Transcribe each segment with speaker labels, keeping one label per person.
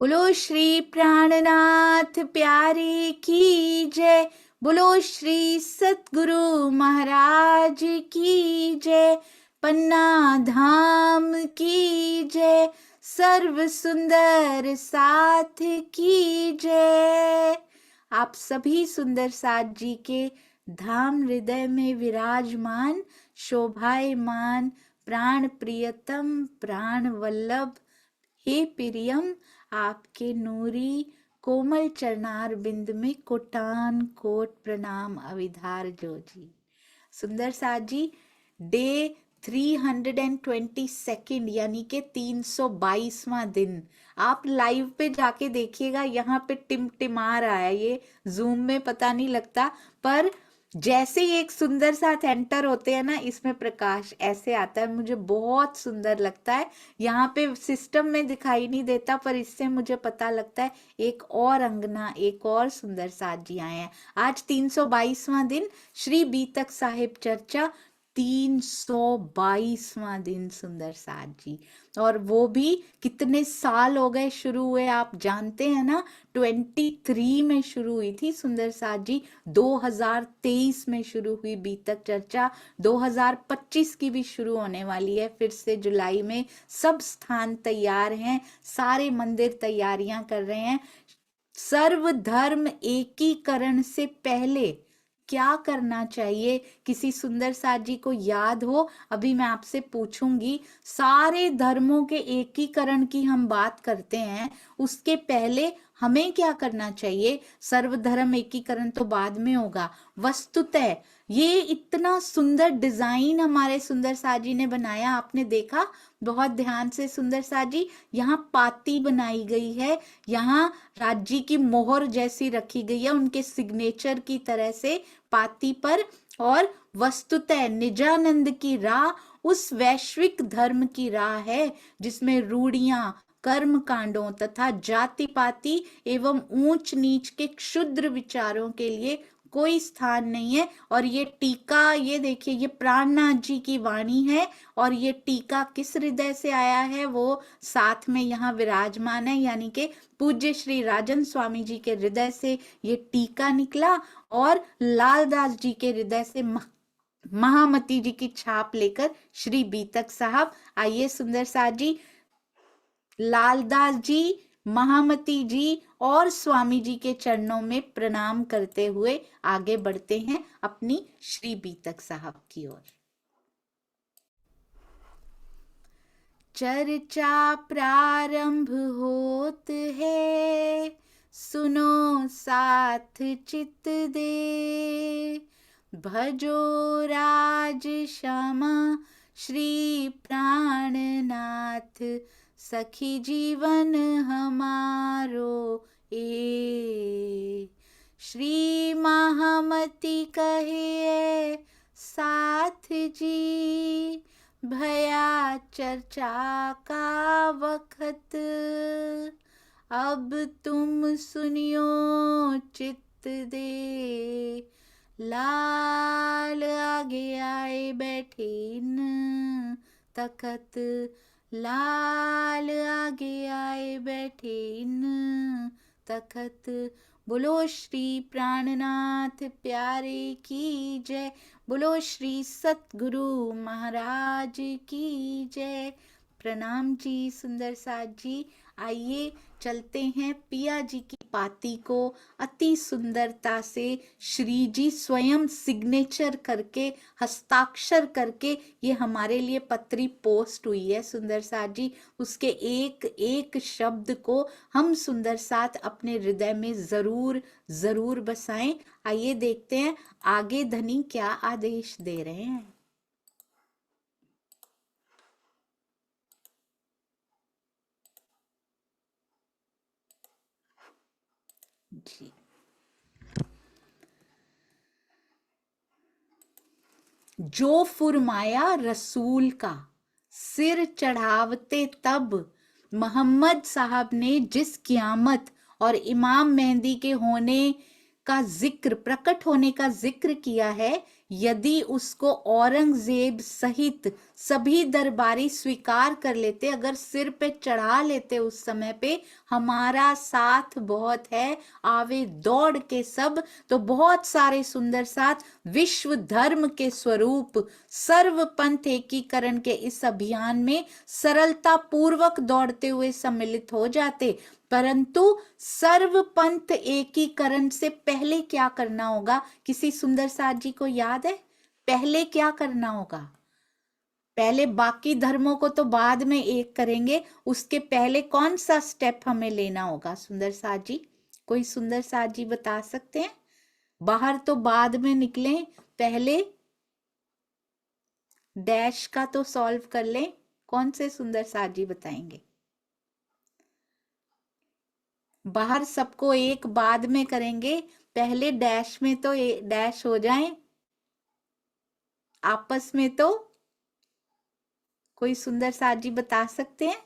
Speaker 1: बोलो श्री प्राणनाथ प्यारे की जय। बोलो श्री सतगुरु महाराज की जय। पन्ना धाम की जय। सर्व सुंदर साथ की जय। आप सभी सुंदर साथ जी के धाम हृदय में विराजमान शोभायमान प्राण प्रियतम प्राण वल्लभ हे प्रियम, आपके नूरी कोमल चरणार बिंद में कोटान कोट प्रणाम अविधार जो जी। सुंदर साथ जी, डे 322 यानी कि 322वां दिन। आप लाइव पे जाके देखिएगा, यहाँ पे टिमटिमा रहा है, ये जूम में पता नहीं लगता, पर जैसे ही एक सुंदर साथ एंटर होते हैं ना, इसमें प्रकाश ऐसे आता है, मुझे बहुत सुंदर लगता है। यहाँ पे सिस्टम में दिखाई नहीं देता, पर इससे मुझे पता लगता है एक और अंगना, एक और सुंदर साथ जी आए हैं। आज 322वां दिन, श्री बीतक साहिब चर्चा 322वां दिन सुंदर साथ जी। और वो भी कितने साल हो गए शुरू हुए, आप जानते हैं ना, 23 में शुरू हुई थी सुंदर साथ जी, 2023 में शुरू हुई बीतक चर्चा, 2025 की भी शुरू होने वाली है फिर से जुलाई में। सब स्थान तैयार हैं, सारे मंदिर तैयारियां कर रहे हैं। सर्वधर्म एकीकरण से पहले क्या करना चाहिए, किसी सुंदर साथ जी को याद हो? अभी मैं आपसे पूछूंगी। सारे धर्मों के एकीकरण की हम बात करते हैं, उसके पहले हमें क्या करना चाहिए? सर्वधर्म एकीकरण तो बाद में होगा। वस्तुतः ये इतना सुंदर डिजाइन हमारे सुंदर साथ जी ने बनाया, आपने देखा बहुत ध्यान से सुंदर साथ जी? यहाँ पाती बनाई गई है, यहाँ राज्य की मोहर जैसी रखी गई है उनके सिग्नेचर की तरह से पाती पर। और वस्तुतः निजानंद की राह उस वैश्विक धर्म की राह है जिसमें रूढ़ियां, कर्म कांडों तथा जाति पाति एवं ऊंच नीच के क्षुद्र विचारों के लिए कोई स्थान नहीं है। और ये टीका, ये देखिए, ये प्राणनाथ जी की वाणी है, और ये टीका किस हृदय से आया है, वो साथ में यहाँ विराजमान है, यानी कि पूज्य श्री राजन स्वामी जी के हृदय से ये टीका निकला, और लालदास जी के हृदय से महामती जी की छाप लेकर श्री बीतक साहब। आइए सुंदर साथ जी, लालदास जी, महामती जी और स्वामी जी के चरणों में प्रणाम करते हुए आगे बढ़ते हैं अपनी श्री बीतक साहब की ओर। चर्चा प्रारंभ होत है, सुनो साथ चित दे, भजो राज श्यामा श्री प्राणनाथ, सखी जीवन हमारो ए। श्री महामती कहे साथ जी, भया चर्चा का वक्त, अब तुम सुनियो चित्त दे, लाल आगे आए बैठे न तखत, लाल आगे आए बैठे न तखत। बोलो श्री प्राणनाथ प्यारे की जय। बोलो श्री सतगुरु महाराज की जय। प्रणाम जी सुंदर साथ जी। आइए चलते हैं पिया जी की पाती को अति सुंदरता से श्री जी स्वयं सिग्नेचर करके, हस्ताक्षर करके ये हमारे लिए पत्री पोस्ट हुई है सुंदर साथ जी, उसके एक एक शब्द को हम सुंदर साथ अपने हृदय में जरूर जरूर बसाएं। आइए देखते हैं आगे धनी क्या आदेश दे रहे हैं जी। जो फुरमाया रसूल का सिर चढ़ावते तब, मोहम्मद साहब ने जिस क़यामत और इमाम मेहंदी के होने का जिक्र, प्रकट होने का जिक्र किया है, यदि उसको औरंगजेब सहित सभी दरबारी स्वीकार कर लेते, अगर सिर पे चढ़ा लेते उस समय पे, हमारा साथ बहुत है, आवे दौड़ के सब, तो बहुत सारे सुंदर साथ विश्व धर्म के स्वरूप सर्व पंथ एकीकरण के इस अभियान में सरलता पूर्वक दौड़ते हुए सम्मिलित हो जाते। परंतु सर्व पंथ एकीकरण से पहले क्या करना होगा, किसी सुंदर साथ जी को याद है? पहले क्या करना होगा? पहले बाकी धर्मों को तो बाद में एक करेंगे, उसके पहले कौन सा स्टेप हमें लेना होगा सुंदर साथ जी? कोई सुंदर साथ जी बता सकते हैं? बाहर तो बाद में निकले, पहले डैश का तो सॉल्व कर लें। कौन से सुंदर साथ जी बताएंगे? बाहर सबको एक बाद में करेंगे, पहले डैश में तो डैश हो जाए, आपस में तो कोई सुंदर साथ जी बता सकते हैं?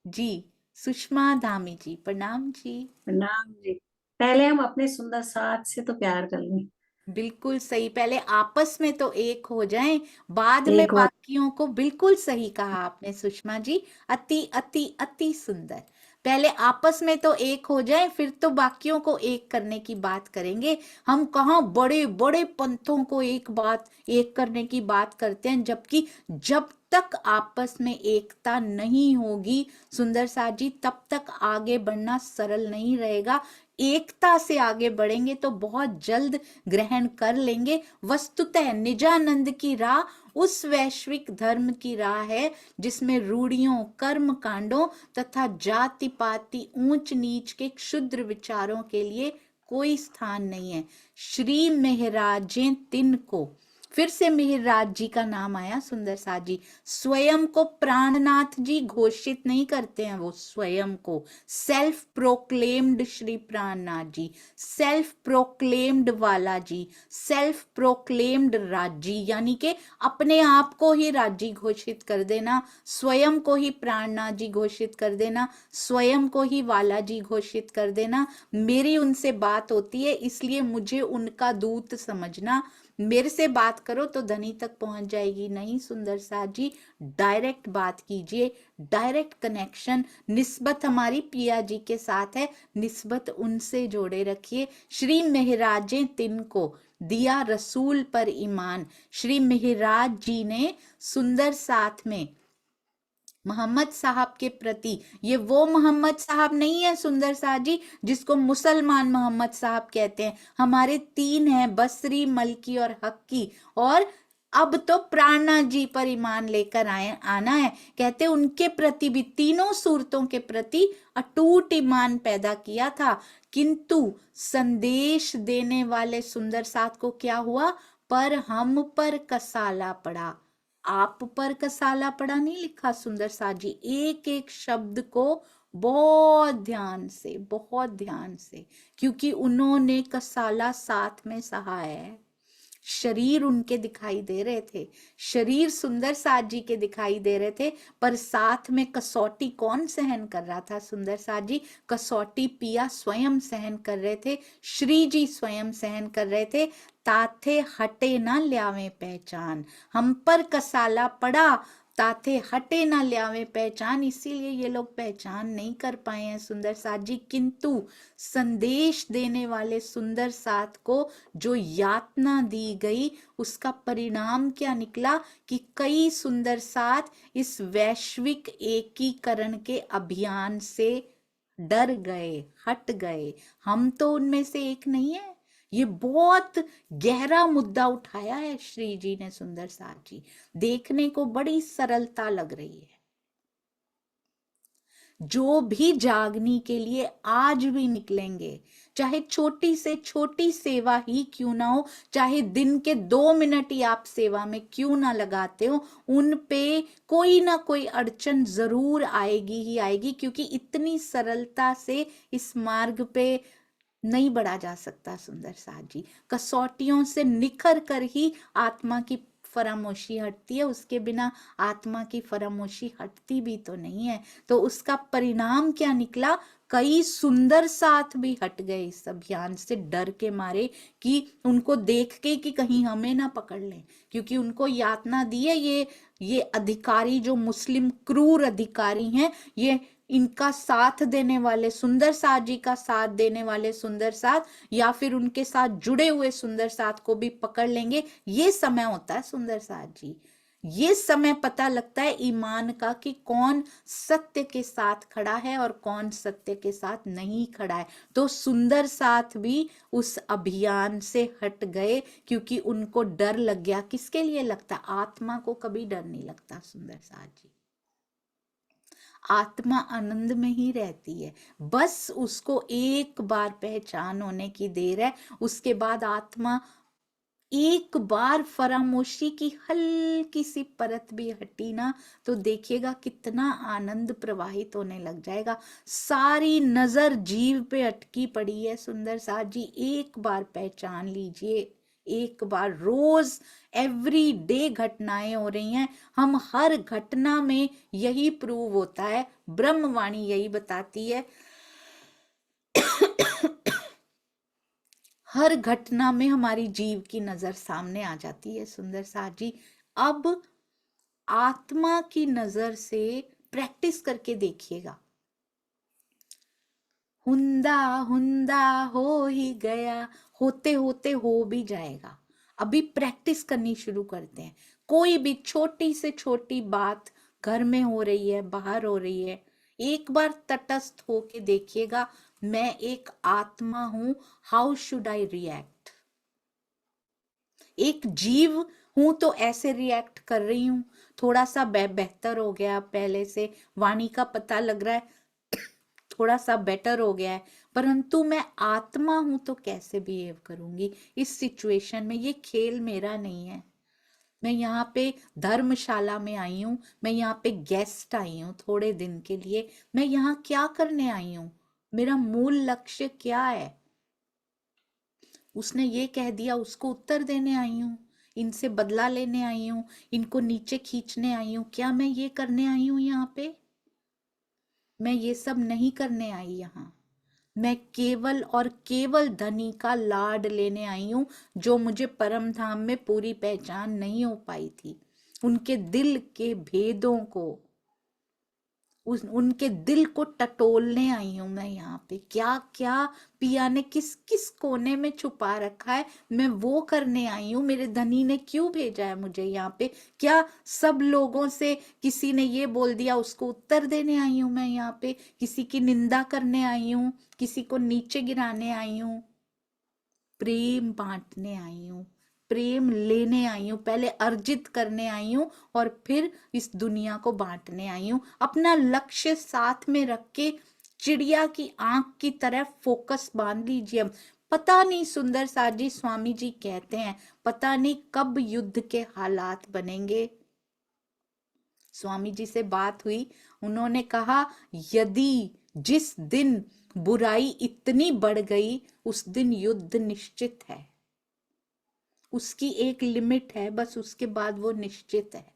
Speaker 1: जी सुषमा धामी जी, प्रणाम जी।
Speaker 2: प्रणाम जी। पहले हम अपने सुंदर साथ से तो प्यार कर लें।
Speaker 1: बिल्कुल सही, पहले आपस में तो एक हो जाएं, बाद में
Speaker 2: एक बात।
Speaker 1: बाकियों को। बिल्कुल सही कहा आपने सुषमा जी, अति अति अति सुंदर। पहले आपस में तो एक हो जाएं, फिर तो बाकियों को एक करने की बात करेंगे। हम कहाँ बड़े बड़े पंथों को एक करने की बात करते हैं, जबकि जब तक आपस में एकता नहीं होगी सुंदर साथ जी, तब तक आगे बढ़ना सरल नहीं रहेगा। एकता से आगे बढ़ेंगे तो बहुत जल्द ग्रहण कर लेंगे। वस्तुतः निजानंद की राह उस वैश्विक धर्म की राह है जिसमें रूढ़ियों, कर्म कांडों तथा जाति पाति, ऊंच नीच के क्षुद्र विचारों के लिए कोई स्थान नहीं है। श्री महराजें तिन को, फिर से मिहिरराज जी का नाम आया सुंदर साथ जी, स्वयं को प्राणनाथ जी घोषित नहीं करते हैं, वो स्वयं को सेल्फ प्रोक्लेम्ड श्री प्राणनाथ जी, सेल्फ प्रोक्लेम्ड वाला जी, सेल्फ प्रोक्लेम्ड राजी, यानी कि अपने आप को ही राजी घोषित कर देना, स्वयं को ही प्राणनाथ जी घोषित कर देना, स्वयं को ही वाला जी घोषित कर देना। मेरी उनसे बात होती है, इसलिए मुझे उनका दूत समझना। मेरे से बात करो तो धनी तक पहुंच जाएगी, नहीं सुंदर साथ जी, डायरेक्ट बात कीजिए, डायरेक्ट कनेक्शन। निस्बत हमारी पिया जी के साथ है, निस्बत उनसे जोड़े रखिए। श्री महराजें तिनको दिया रसूल पर ईमान, श्री महराज जी ने सुंदर साथ में मोहम्मद साहब के प्रति, ये वो मोहम्मद साहब नहीं है सुंदर साथ जी जिसको मुसलमान मोहम्मद साहब कहते हैं। हमारे तीन हैं, बसरी, मलकी और हक्की, और अब तो प्राणनाथ जी पर ईमान लेकर आना है। कहते उनके प्रति भी, तीनों सूरतों के प्रति अटूट ईमान पैदा किया था। किंतु संदेश देने वाले सुंदर साथ को क्या हुआ? पर हम पर कसाला पड़ा। आप पर कसाला पड़ा नहीं लिखा सुंदर साथ जी, एक एक शब्द को बहुत ध्यान से, बहुत ध्यान से, क्योंकि उन्होंने कसाला साथ में सहा है। शरीर उनके दिखाई दे रहे थे, शरीर सुंदर साथ जी के दिखाई दे रहे थे, पर साथ में कसौटी कौन सहन कर रहा था सुंदर साथ जी? कसौटी पिया स्वयं सहन कर रहे थे, श्री जी स्वयं सहन कर रहे थे। ताथे हटे ना ल्यावे पहचान, हम पर कसाला पड़ा, ताथे हटे ना ल्यावे पहचान, इसीलिए ये लोग पहचान नहीं कर पाए हैं सुंदर साथ जी। किंतु संदेश देने वाले सुंदर साथ को जो यातना दी गई, उसका परिणाम क्या निकला कि कई सुंदर साथ इस वैश्विक एकीकरण के अभियान से डर गए, हट गए। हम तो उनमें से एक नहीं है। ये बहुत गहरा मुद्दा उठाया है श्री जी ने सुंदर साथ जी, देखने को बड़ी सरलता लग रही है। जो भी जागने के लिए आज भी निकलेंगे, चाहे छोटी से छोटी सेवा ही क्यों ना हो, चाहे दिन के 2 मिनट ही आप सेवा में क्यों ना लगाते हो, उन पे कोई ना कोई अड़चन जरूर आएगी ही आएगी, क्योंकि इतनी सरलता से इस मार्ग पे नहीं बढ़ा जा सकता सुंदर साथ जी। कसौटियों से निखर कर ही आत्मा की फरामोशी हटती है, उसके बिना आत्मा की फरामोशी हटती भी तो नहीं है। तो उसका परिणाम क्या निकला? कई सुंदर साथ भी हट गए इस अभियान से, डर के मारे कि उनको देख के कि कहीं हमें ना पकड़ लें, क्योंकि उनको यातना दी है ये अधिकारी जो मुस्लिम क्रूर अधिकारी हैं, ये इनका साथ देने वाले सुंदर साथ जी का साथ देने वाले सुंदर साथ या फिर उनके साथ जुड़े हुए सुंदर साथ को भी पकड़ लेंगे। ये समय होता है सुंदर साथ जी, ये समय पता लगता है ईमान का कि कौन सत्य के साथ खड़ा है और कौन सत्य के साथ नहीं खड़ा है। तो सुंदर साथ भी उस अभियान से हट गए क्योंकि उनको डर लग गया। किसके लिए लगता? आत्मा को कभी डर नहीं लगता सुंदर साथ जी। आत्मा आनंद में ही रहती है, बस उसको एक बार पहचान होने की देर है। उसके बाद आत्मा एक बार फरामोशी की हल्की सी परत भी हटी ना, तो देखिएगा कितना आनंद प्रवाहित होने लग जाएगा। सारी नजर जीव पे अटकी पड़ी है सुंदर साथ जी, एक बार पहचान लीजिए। एक बार रोज एवरी डे घटनाएं हो रही हैं, हम हर घटना में यही प्रूव होता है, ब्रह्मवाणी यही बताती है। हर घटना में हमारी जीव की नजर सामने आ जाती है सुंदर साथ जी। अब आत्मा की नजर से प्रैक्टिस करके देखिएगा। हुंदा हुंदा हो ही गया, होते होते हो भी जाएगा। अभी प्रैक्टिस करनी शुरू करते हैं। कोई भी छोटी से छोटी बात घर में हो रही है, बाहर हो रही है, एक बार तटस्थ होके देखिएगा, मैं एक आत्मा हूं, हाउ शुड आई रिएक्ट। एक जीव हूं तो ऐसे रिएक्ट कर रही हूं। थोड़ा सा बेहतर हो गया, पहले से वाणी का पता लग रहा है, थोड़ा सा बेटर हो गया है, परंतु मैं आत्मा हूं तो कैसे बिहेव करूंगी इस सिचुएशन में। ये खेल मेरा नहीं है। मैं यहाँ पे धर्मशाला में आई हूँ, मैं यहाँ पे गेस्ट आई हूँ थोड़े दिन के लिए। मैं यहाँ क्या करने आई हूँ? मेरा मूल लक्ष्य क्या है? उसने ये कह दिया, उसको उत्तर देने आई हूँ, इनसे बदला लेने आई हूँ, इनको नीचे खींचने आई हूँ। क्या मैं ये करने आई हूँ यहाँ पे? मैं ये सब नहीं करने आई यहाँ। मैं केवल और केवल धनी का लाड लेने आई हूं, जो मुझे परम धाम में पूरी पहचान नहीं हो पाई थी। उनके दिल के भेदों को, उनके दिल को टटोलने आई हूं मैं यहाँ पे। क्या क्या पिया ने किस किस कोने में छुपा रखा है, मैं वो करने आई हूँ। मेरे धनी ने क्यों भेजा है मुझे यहाँ पे? क्या सब लोगों से किसी ने ये बोल दिया, उसको उत्तर देने आई हूँ मैं यहाँ पे? किसी की निंदा करने आई हूँ, किसी को नीचे गिराने आई हूँ? प्रेम बांटने आई हूँ, प्रेम लेने आई हूँ, पहले अर्जित करने आई हूँ और फिर इस दुनिया को बांटने आई हूँ। अपना लक्ष्य साथ में रख के चिड़िया की आंख की तरह फोकस बांध लीजिए। अब पता नहीं सुंदर साथ जी, स्वामी जी कहते हैं, पता नहीं कब युद्ध के हालात बनेंगे। स्वामी जी से बात हुई, उन्होंने कहा यदि जिस दिन बुराई इतनी बढ़ गई उस दिन युद्ध निश्चित है। उसकी एक लिमिट है, बस उसके बाद वो निश्चित है।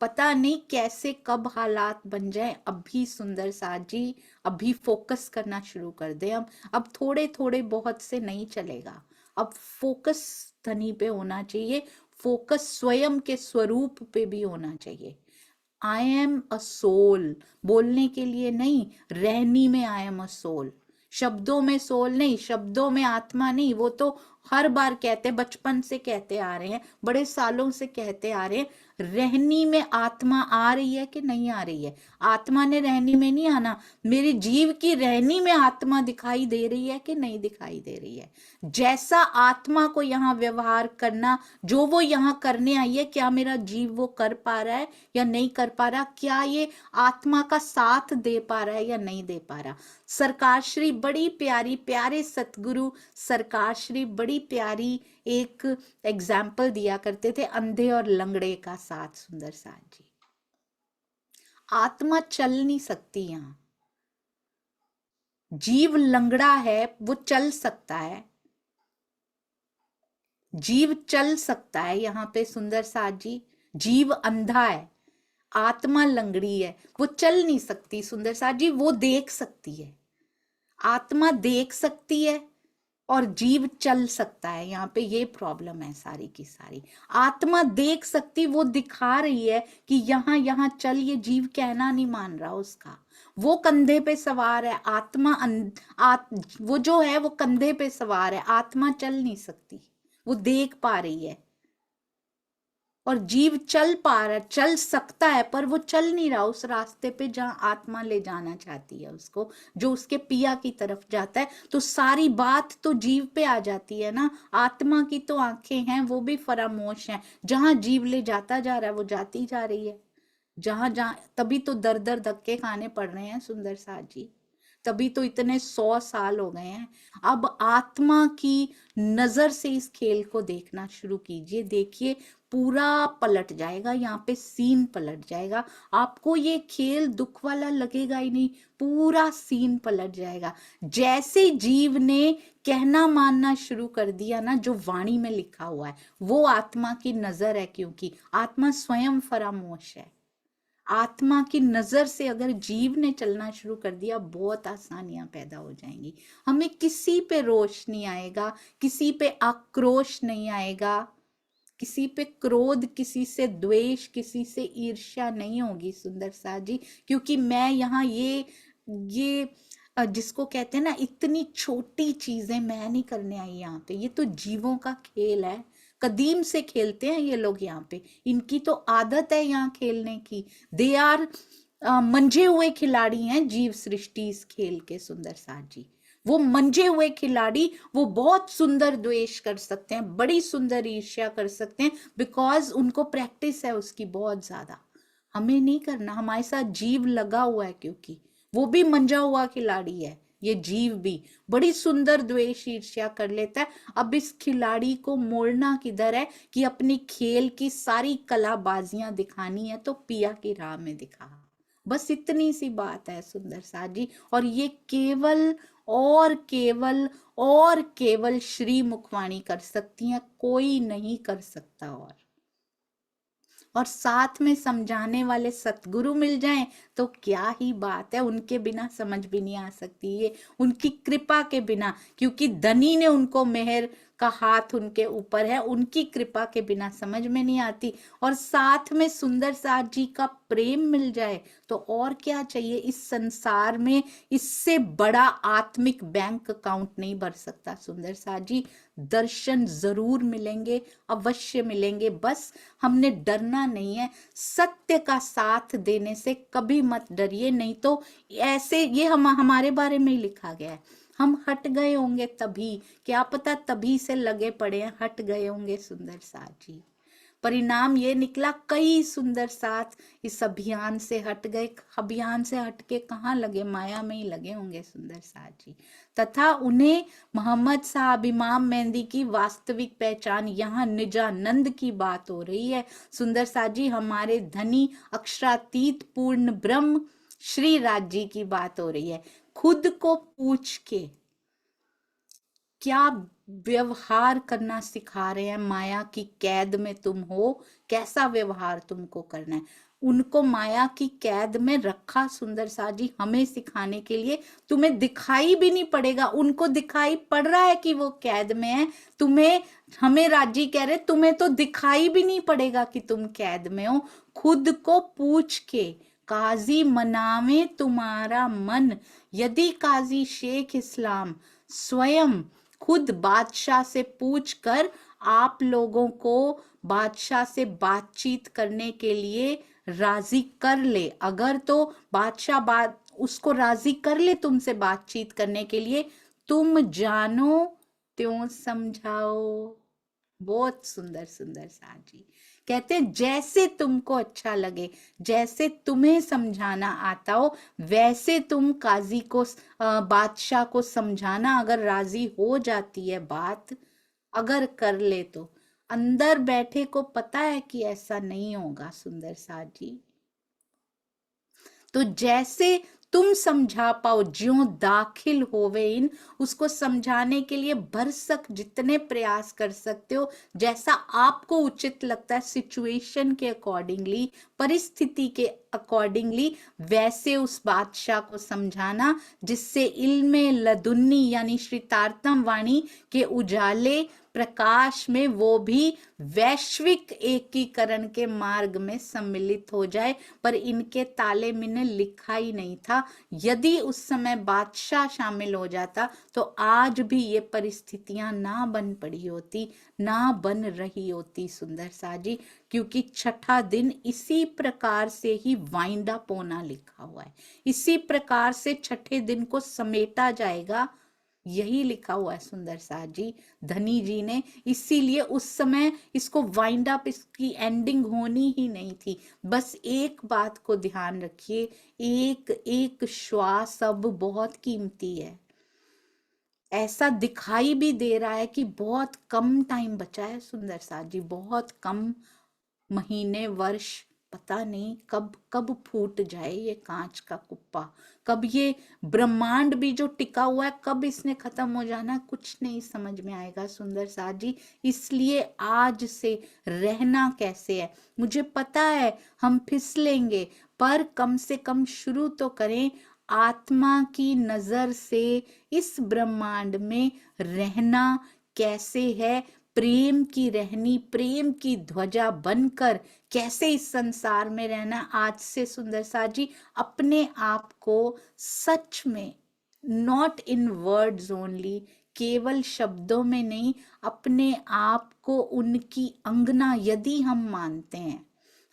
Speaker 1: पता नहीं कैसे कब हालात बन जाए। अभी सुंदर साथ जी, अभी फोकस करना शुरू कर दे। अब थोड़े थोड़े बहुत से नहीं चलेगा, अब फोकस धनी पे होना चाहिए, फोकस स्वयं के स्वरूप पे भी होना चाहिए। आई एम अ सोल बोलने के लिए नहीं, रहनी में आई एम अ सोल। शब्दों में सोल नहीं, शब्दों में आत्मा नहीं, वो तो हर बार कहते, बचपन से कहते आ रहे हैं, बड़े सालों से कहते आ रहे हैं। रहनी में आत्मा आ रही है कि नहीं आ रही है? आत्मा ने रहनी में नहीं आना, मेरी जीव की रहनी में आत्मा दिखाई दे रही है कि नहीं दिखाई दे रही है? जैसा आत्मा को यहाँ व्यवहार करना, जो वो यहाँ करने आई है, क्या मेरा जीव वो कर पा रहा है या नहीं कर पा रहा? क्या ये आत्मा का साथ दे पा रहा है या नहीं दे पा रहा? सरकार श्री बड़ी प्यारी, प्यारे सतगुरु सरकार श्री बड़ी प्यारी एक एग्जाम्पल दिया करते थे, अंधे और लंगड़े का साथ। सुंदर साथ जी, आत्मा चल नहीं सकती यहाँ, जीव लंगड़ा है, वो चल सकता है, जीव चल सकता है यहाँ पे सुंदर साथ जी। जीव अंधा है, आत्मा लंगड़ी है, वो चल नहीं सकती सुंदर साथ जी, वो देख सकती है। आत्मा देख सकती है और जीव चल सकता है। यहाँ पे ये प्रॉब्लम है सारी की सारी। आत्मा देख सकती, वो दिखा रही है कि यहाँ यहाँ चल, ये जीव कहना नहीं मान रहा उसका। वो कंधे पे सवार है, आत्मा वो जो है वो कंधे पे सवार है, आत्मा चल नहीं सकती। वो देख पा रही है और जीव चल पा रहा, चल सकता है, पर वो चल नहीं रहा उस रास्ते पे जहां आत्मा ले जाना चाहती है उसको, जो उसके पिया की तरफ जाता है। तो सारी बात तो जीव पे आ जाती है ना। आत्मा की तो आंखें हैं, वो भी फरामोश हैं। जहां जीव ले जाता जा रहा है वो जाती जा रही है। जहां जहां, तभी तो दर दर धक्के खाने पड़ रहे हैं सुंदर साथ जी, तभी तो इतने 100 साल हो गए हैं। अब आत्मा की नजर से इस खेल को देखना शुरू कीजिए। देखिए पूरा पलट जाएगा, यहाँ पे सीन पलट जाएगा। आपको ये खेल दुख वाला लगेगा ही नहीं, पूरा सीन पलट जाएगा। जैसे जीव ने कहना मानना शुरू कर दिया ना, जो वाणी में लिखा हुआ है वो आत्मा की नजर है, क्योंकि आत्मा स्वयं फरामोश है। आत्मा की नजर से अगर जीव ने चलना शुरू कर दिया, बहुत आसानियां पैदा हो जाएंगी। हमें किसी पे रोष नहीं आएगा, किसी पे आक्रोश नहीं आएगा, किसी पे क्रोध, किसी से द्वेष, किसी से ईर्ष्या नहीं होगी सुंदर सा जी। क्योंकि मैं यहाँ ये जिसको कहते हैं ना, इतनी छोटी चीजें मैं नहीं करने आई यहाँ पे। ये तो जीवों का खेल है, कदीम से खेलते हैं ये लोग यहाँ पे, इनकी तो आदत है यहाँ खेलने की। दे आर मंझे हुए खिलाड़ी हैं जीव सृष्टि इस खेल के सुंदर साथ जी। वो मंझे हुए खिलाड़ी, वो बहुत सुंदर द्वेष कर सकते हैं, बड़ी सुंदर ईर्ष्या कर सकते हैं, बिकॉज उनको प्रैक्टिस है उसकी बहुत ज्यादा। हमें नहीं करना, हमारे साथ जीव लगा हुआ है, क्योंकि वो भी मंझा हुआ खिलाड़ी है। ये जीव भी बड़ी सुंदर द्वेष ईर्ष्या कर लेता है। अब इस खिलाड़ी को मोड़ना किधर है कि अपनी खेल की सारी कलाबाजियां दिखानी है तो पिया की राह में दिखा। बस इतनी सी बात है सुंदर सा जी। और ये केवल और केवल और केवल श्री मुखवाणी कर सकती हैं, कोई नहीं कर सकता। और साथ में समझाने वाले सतगुरु मिल जाएं तो क्या ही बात है, उनके बिना समझ भी नहीं आ सकती ये, उनकी कृपा के बिना। क्योंकि धनी ने उनको मेहर का हाथ उनके ऊपर है, उनकी कृपा के बिना समझ में नहीं आती। और साथ में सुंदर साथ जी का प्रेम मिल जाए तो और क्या चाहिए इस संसार में। इससे बड़ा आत्मिक बैंक अकाउंट नहीं भर सकता सुंदर साथ जी। दर्शन जरूर मिलेंगे, अवश्य मिलेंगे, बस हमने डरना नहीं है। सत्य का साथ देने से कभी मत डरिए, नहीं तो ऐसे, ये हमारे बारे में ही लिखा गया है, हम हट गए होंगे तभी, क्या पता तभी से लगे पड़े हैं, हट गए होंगे सुंदर साथ जी। परिणाम ये निकला, कई सुंदर साथ इस अभियान से हट गए। अभियान से हटके कहाँ लगे, माया में ही लगे होंगे सुंदर साथ जी। तथा उन्हें मोहम्मद साहब इमाम मेहंदी की वास्तविक पहचान, यहाँ निजानंद की बात हो रही है सुंदर साथ जी। हमारे धनी अक्षरातीत पूर्ण ब्रह्म श्री राज जी की बात हो रही है। खुद को पूछ के क्या व्यवहार करना सिखा रहे हैं। माया की कैद में तुम हो, कैसा व्यवहार तुमको करना है। उनको माया की कैद में रखा सुंदर साथ जी हमें सिखाने के लिए। तुम्हें दिखाई भी नहीं पड़ेगा, उनको दिखाई पड़ रहा है कि वो कैद में है। तुम्हें, हमें राजी कह रहे, तुम्हें तो दिखाई भी नहीं पड़ेगा कि तुम कैद में हो। खुद को पूछ के काजी मनावे तुम्हारा मन। यदि काजी शेख इस्लाम स्वयं खुद बादशाह से पूछकर आप लोगों को बादशाह से बातचीत करने के लिए राजी कर ले, अगर तो बादशाह बात उसको राजी कर ले तुमसे बातचीत करने के लिए, तुम जानो त्यों समझाओ। बहुत सुंदर सुंदर साथ जी कहते हैं, जैसे तुमको अच्छा लगे, जैसे तुम्हें समझाना आता हो, वैसे तुम काजी को, बादशाह को समझाना। अगर राजी हो जाती है बात, अगर कर ले तो। अंदर बैठे को पता है कि ऐसा नहीं होगा सुंदर साथ जी। तो जैसे तुम समझा पाओ, ज्यों दाखिल होवे इन, उसको समझाने के लिए भरसक जितने प्रयास कर सकते हो, जैसा आपको उचित लगता है, सिचुएशन के अकॉर्डिंगली, परिस्थिति के अकॉर्डिंगली वैसे उस बादशाह को समझाना जिससे इल्मे लदुन्नी यानी श्रीतारतम वाणी के उजाले प्रकाश में वो भी वैश्विक एकीकरण के मार्ग में सम्मिलित हो जाए। पर इनके ताले में ने लिखा ही नहीं था। यदि उस समय बादशाह शामिल हो जाता तो आज भी ये परिस्थितियां ना बन पड़ी होती, ना बन रही होती सुंदर सा जी, क्योंकि छठा दिन इसी प्रकार से ही वाइंड अप होना लिखा हुआ है, इसी प्रकार से छठे दिन को समेटा जाएगा, यही लिखा हुआ है सुंदर सा जी धनी जी ने। इसीलिए उस समय इसको वाइंड अप, इसकी एंडिंग होनी ही नहीं थी। बस एक बात को ध्यान रखिए, एक एक श्वास अब बहुत कीमती है। ऐसा दिखाई भी दे रहा है कि बहुत कम टाइम बचा है सुंदर सा जी, बहुत कम महीने, वर्ष, पता नहीं कब कब फूट जाए ये कांच का कुप्पा, कब ये ब्रह्मांड भी जो टिका हुआ है कब इसने खत्म हो जाना, कुछ नहीं समझ में आएगा सुंदर सा जी। इसलिए आज से रहना कैसे है, मुझे पता है हम फिसलेंगे, पर कम से कम शुरू तो करें आत्मा की नजर से इस ब्रह्मांड में रहना कैसे है, प्रेम की रहनी, प्रेम की ध्वजा बनकर कैसे इस संसार में रहना। आज से सुंदर सा जी अपने आप को सच में, नॉट इन वर्ड्स ओनली, केवल शब्दों में नहीं, अपने आप को उनकी अंगना यदि हम मानते हैं,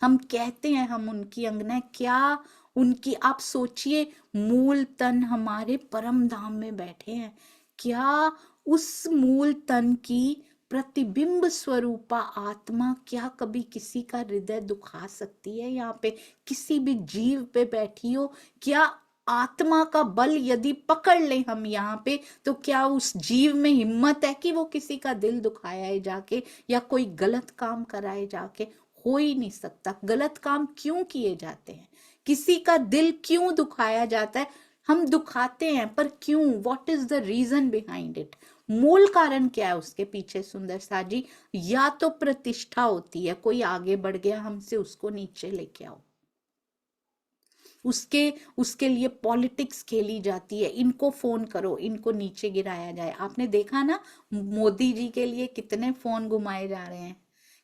Speaker 1: हम कहते हैं हम उनकी अंगना, क्या उनकी, आप सोचिए मूल तन हमारे परम धाम में बैठे हैं, क्या उस मूल तन की प्रतिबिंब स्वरूपा आत्मा क्या कभी किसी का हृदय दुखा सकती है? यहाँ पे किसी भी जीव पे बैठी हो, क्या आत्मा का बल यदि पकड़ ले हम यहाँ पे, तो क्या उस जीव में हिम्मत है कि वो किसी का दिल दुखाए जाके या कोई गलत काम कराए जाके? हो ही नहीं सकता। गलत काम क्यों किए जाते हैं, किसी का दिल क्यों दुखाया जाता है? हम दुखाते हैं पर क्यों? What is the reason behind it? मूल कारण क्या है उसके पीछे सुंदर सा जी? या तो प्रतिष्ठा होती है, कोई आगे बढ़ गया हमसे, उसको नीचे लेके आओ, उसके उसके लिए पॉलिटिक्स खेली जाती है, इनको फोन करो, इनको नीचे गिराया जाए। आपने देखा ना मोदी जी के लिए कितने फोन घुमाए जा रहे हैं,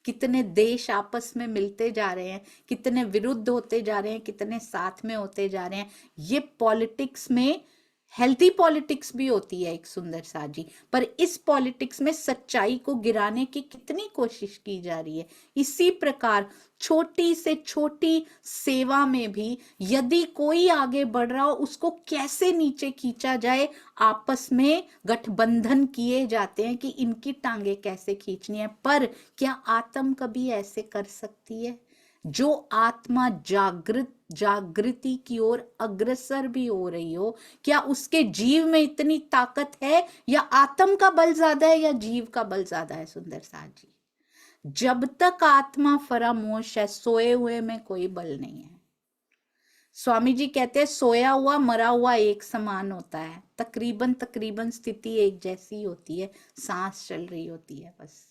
Speaker 1: कितने देश आपस में मिलते जा रहे हैं, कितने विरुद्ध होते जा रहे हैं, कितने साथ में होते जा रहे हैं। ये पॉलिटिक्स में हेल्थी पॉलिटिक्स भी होती है एक सुंदर सा जी, पर इस पॉलिटिक्स में सच्चाई को गिराने की कितनी कोशिश की जा रही है। इसी प्रकार छोटी से छोटी सेवा में भी यदि कोई आगे बढ़ रहा हो, उसको कैसे नीचे खींचा जाए, आपस में गठबंधन किए जाते हैं कि इनकी टांगे कैसे खींचनी है। पर क्या आत्म कभी ऐसे कर सकती है? जो आत्मा जागृति की ओर अग्रसर भी हो रही हो, क्या उसके जीव में इतनी ताकत है, या आत्म का बल ज्यादा है या जीव का बल ज्यादा है सुंदर सा जी? जब तक आत्मा फरामोश है, सोए हुए में कोई बल नहीं है। स्वामी जी कहते हैं सोया हुआ मरा हुआ एक समान होता है, तकरीबन तकरीबन स्थिति एक जैसी होती है, सांस चल रही होती है बस।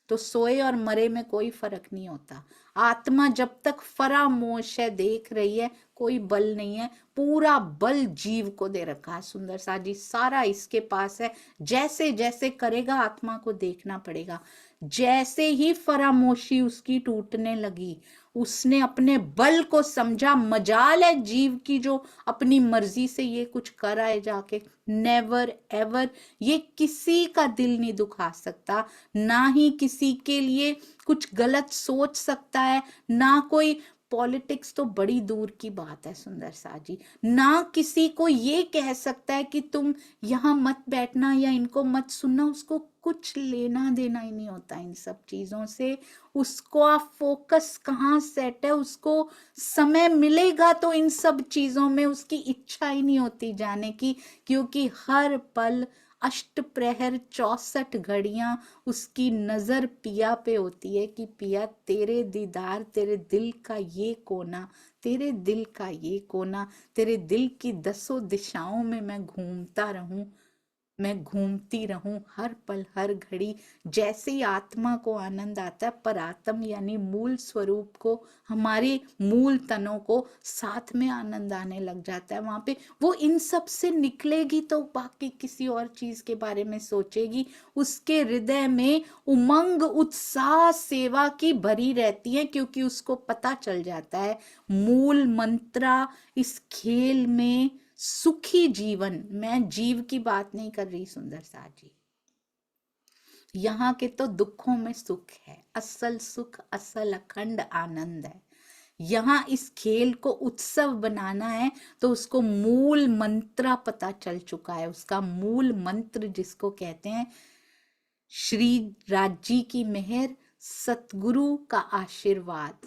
Speaker 1: तो सोए और मरे में कोई फर्क नहीं होता। आत्मा जब तक फरामोश है, देख रही है, कोई बल नहीं है, पूरा बल जीव को दे रखा है सुंदर सा जी, सारा इसके पास है। जैसे जैसे करेगा आत्मा को देखना पड़ेगा। जैसे ही फरामोशी उसकी टूटने लगी, उसने अपने बल को समझा, मजाल है जीव की जो अपनी मर्जी से ये कुछ कराए जाके। नेवर एवर ये किसी का दिल नहीं दुखा सकता, ना ही किसी के लिए कुछ गलत सोच सकता है, ना कोई पॉलिटिक्स तो बड़ी दूर की बात है सुंदर सा जी, ना किसी को ये कह सकता है कि तुम यहाँ मत बैठना या इनको मत सुनना। उसको कुछ लेना देना ही नहीं होता इन सब चीजों से। उसको आप फोकस कहाँ सेट है, उसको समय मिलेगा तो इन सब चीजों में उसकी इच्छा ही नहीं होती जाने की, क्योंकि हर पल अष्ट प्रहर 64 घड़ियां उसकी नजर पिया पे होती है कि पिया तेरे दीदार, तेरे दिल का ये कोना, तेरे दिल का ये कोना, तेरे दिल की 10 दिशाओं में मैं घूमता रहूं, मैं घूमती रहूं हर पल हर घड़ी। जैसे ही आत्मा को आनंद आता है, पर आत्म यानी मूल स्वरूप को, हमारे मूल तनों को साथ में आनंद आने लग जाता है। वहां पे वो इन सब से निकलेगी तो बाकी किसी और चीज के बारे में सोचेगी। उसके हृदय में उमंग उत्साह सेवा की भरी रहती है, क्योंकि उसको पता चल जाता है मूल मंत्रा इस खेल में सुखी जीवन। मैं जीव की बात नहीं कर रही सुंदर सा जी, यहाँ के तो दुखों में सुख है, असल सुख, असल अखंड आनंद है। यहाँ इस खेल को उत्सव बनाना है तो उसको मूल मंत्र पता चल चुका है। उसका मूल मंत्र जिसको कहते हैं श्री राजी की मेहर, सतगुरु का आशीर्वाद,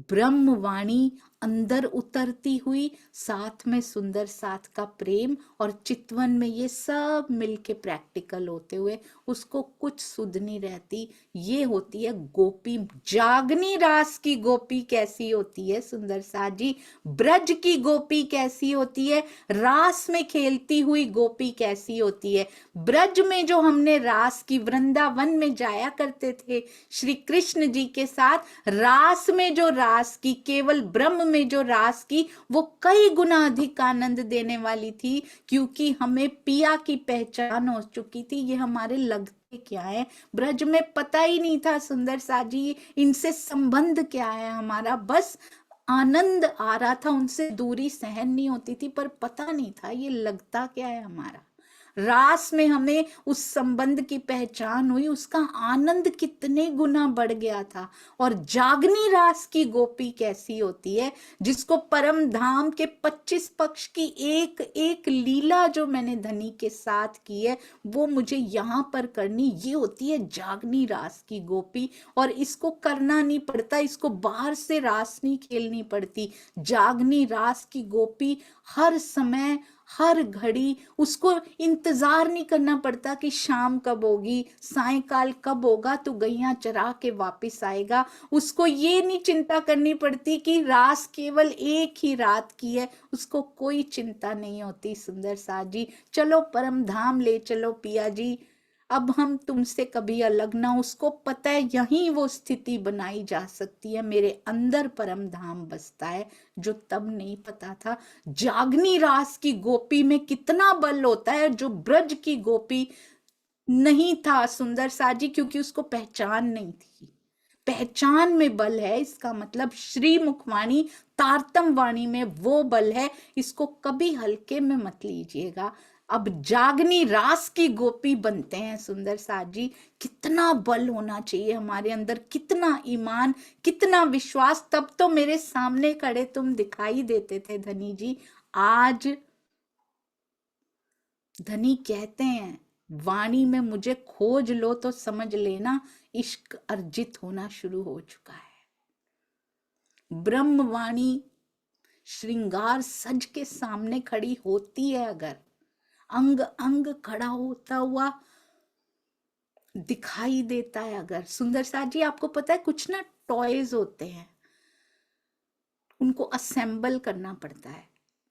Speaker 1: ब्रह्मवाणी अंदर उतरती हुई, साथ में सुंदर साथ का प्रेम और चितवन में ये सब मिलके प्रैक्टिकल होते हुए उसको कुछ सुध नहीं रहती। ये होती है गोपी। जागनी रास की गोपी कैसी होती है सुंदर सा जी, ब्रज की गोपी कैसी होती है, रास में खेलती हुई गोपी कैसी होती है। ब्रज में जो हमने रास की, वृंदावन में जाया करते थे श्री कृष्ण जी के साथ, रास में जो रास की, केवल ब्रह्म में जो रास की, वो कई गुना अधिक आनंद देने वाली थी, क्योंकि हमें पिया की पहचान हो चुकी थी। ये हमारे लगते क्या है, ब्रज में पता ही नहीं था सुंदर सा जी इनसे संबंध क्या है हमारा। बस आनंद आ रहा था, उनसे दूरी सहन नहीं होती थी, पर पता नहीं था ये लगता क्या है हमारा। रास में हमें उस संबंध की पहचान हुई, उसका आनंद कितने गुना बढ़ गया था। और जागनी रास की गोपी कैसी होती है, जिसको परम धाम के 25 पक्ष की एक एक लीला जो मैंने धनी के साथ की है वो मुझे यहाँ पर करनी, ये होती है जागनी रास की गोपी। और इसको करना नहीं पड़ता, इसको बाहर से रास नहीं खेलनी पड़ती। जागनी रास की गोपी हर समय हर घड़ी, उसको इंतजार नहीं करना पड़ता कि शाम कब होगी, सायकाल कब होगा तो गैया चरा के वापस आएगा। उसको ये नहीं चिंता करनी पड़ती कि रास केवल एक ही रात की है, उसको कोई चिंता नहीं होती सुंदर सा जी। चलो परम धाम ले चलो पिया जी, अब हम तुमसे कभी अलग ना। उसको पता है यहीं वो स्थिति बनाई जा सकती है, मेरे अंदर परम धाम बसता है, जो तब नहीं पता था। जागनी रास की गोपी में कितना बल होता है, जो ब्रज की गोपी नहीं था सुंदर सा जी, क्योंकि उसको पहचान नहीं थी। पहचान में बल है, इसका मतलब श्री मुखवाणी तारतम वाणी में वो बल है, इसको कभी हल्के में मत लीजिएगा। अब जागनी रास की गोपी बनते हैं सुंदर सा जी, कितना बल होना चाहिए हमारे अंदर, कितना ईमान, कितना विश्वास। तब तो मेरे सामने खड़े तुम दिखाई देते थे धनी जी। आज धनी कहते हैं वाणी में मुझे खोज लो तो समझ लेना इश्क अर्जित होना शुरू हो चुका है। ब्रह्मवाणी श्रृंगार सज के सामने खड़ी होती है, अगर अंग अंग खड़ा होता हुआ दिखाई देता है अगर। सुंदर सा जी आपको पता है कुछ ना टॉयज होते हैं, उनको असेंबल करना पड़ता है,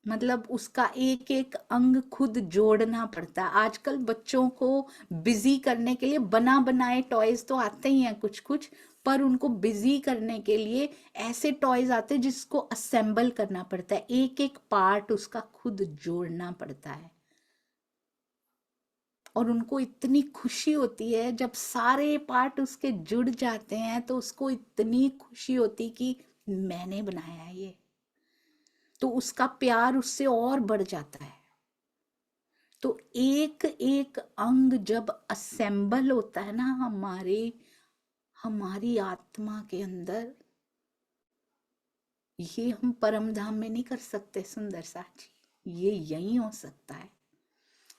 Speaker 1: मतलब उसका एक एक अंग खुद जोड़ना पड़ता है। आजकल बच्चों को बिजी करने के लिए बना बनाए टॉयज तो आते ही हैं कुछ कुछ, पर उनको बिजी करने के लिए ऐसे टॉयज आते हैं जिसको असेंबल करना पड़ता है, एक एक पार्ट उसका खुद जोड़ना पड़ता है। और उनको इतनी खुशी होती है जब सारे पार्ट उसके जुड़ जाते हैं, तो उसको इतनी खुशी होती कि मैंने बनाया है ये, तो उसका प्यार उससे और बढ़ जाता है। तो एक एक अंग जब असेंबल होता है ना हमारी आत्मा के अंदर, ये हम परम धाम में नहीं कर सकते सुंदर साची, ये यही हो सकता है।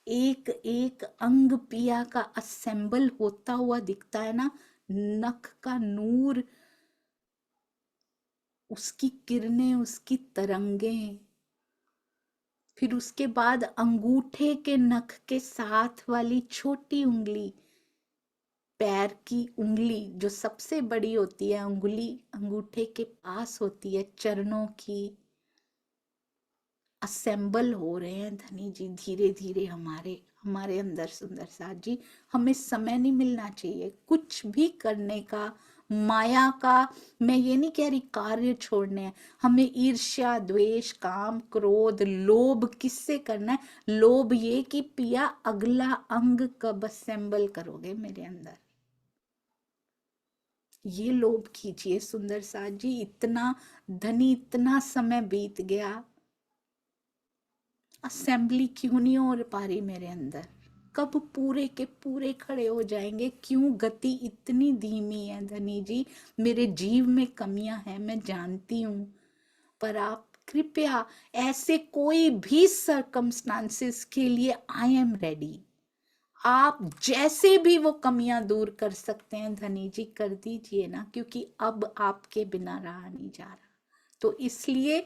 Speaker 1: एक एक अंग पिया का असेंबल होता हुआ दिखता है ना, नख का नूर, उसकी किरणें, उसकी तरंगें, फिर उसके बाद अंगूठे के नख के साथ वाली छोटी उंगली, पैर की उंगली जो सबसे बड़ी होती है, उंगली अंगूठे के पास होती है, चरणों की, असेंबल हो रहे हैं धनी जी, धीरे धीरे हमारे हमारे अंदर सुंदर साथ जी। हमें समय नहीं मिलना चाहिए कुछ भी करने का, माया का। मैं ये नहीं कह रही कार्य छोड़ने हैं, हमें ईर्ष्या, द्वेष, काम, क्रोध, लोभ किससे करना है? लोभ ये कि पिया अगला अंग कब असेंबल करोगे मेरे अंदर, ये लोभ कीजिए सुंदर साथ जी। इतना धनी, इतना समय बीत गया, असेंबली क्यों नहीं हो पा रही मेरे अंदर? कब पूरे के पूरे खड़े हो जाएंगे? क्यों गति इतनी धीमी है धनी जी? मेरे जीव में कमियां हैं, मैं जानती हूँ, पर आप कृपया ऐसे कोई भी सरकमस्टांसेस के लिए आई एम रेडी। आप जैसे भी वो कमियां दूर कर सकते हैं धनी जी कर दीजिए ना, क्योंकि अब आपके बिना रहा नहीं जा रहा। तो इसलिए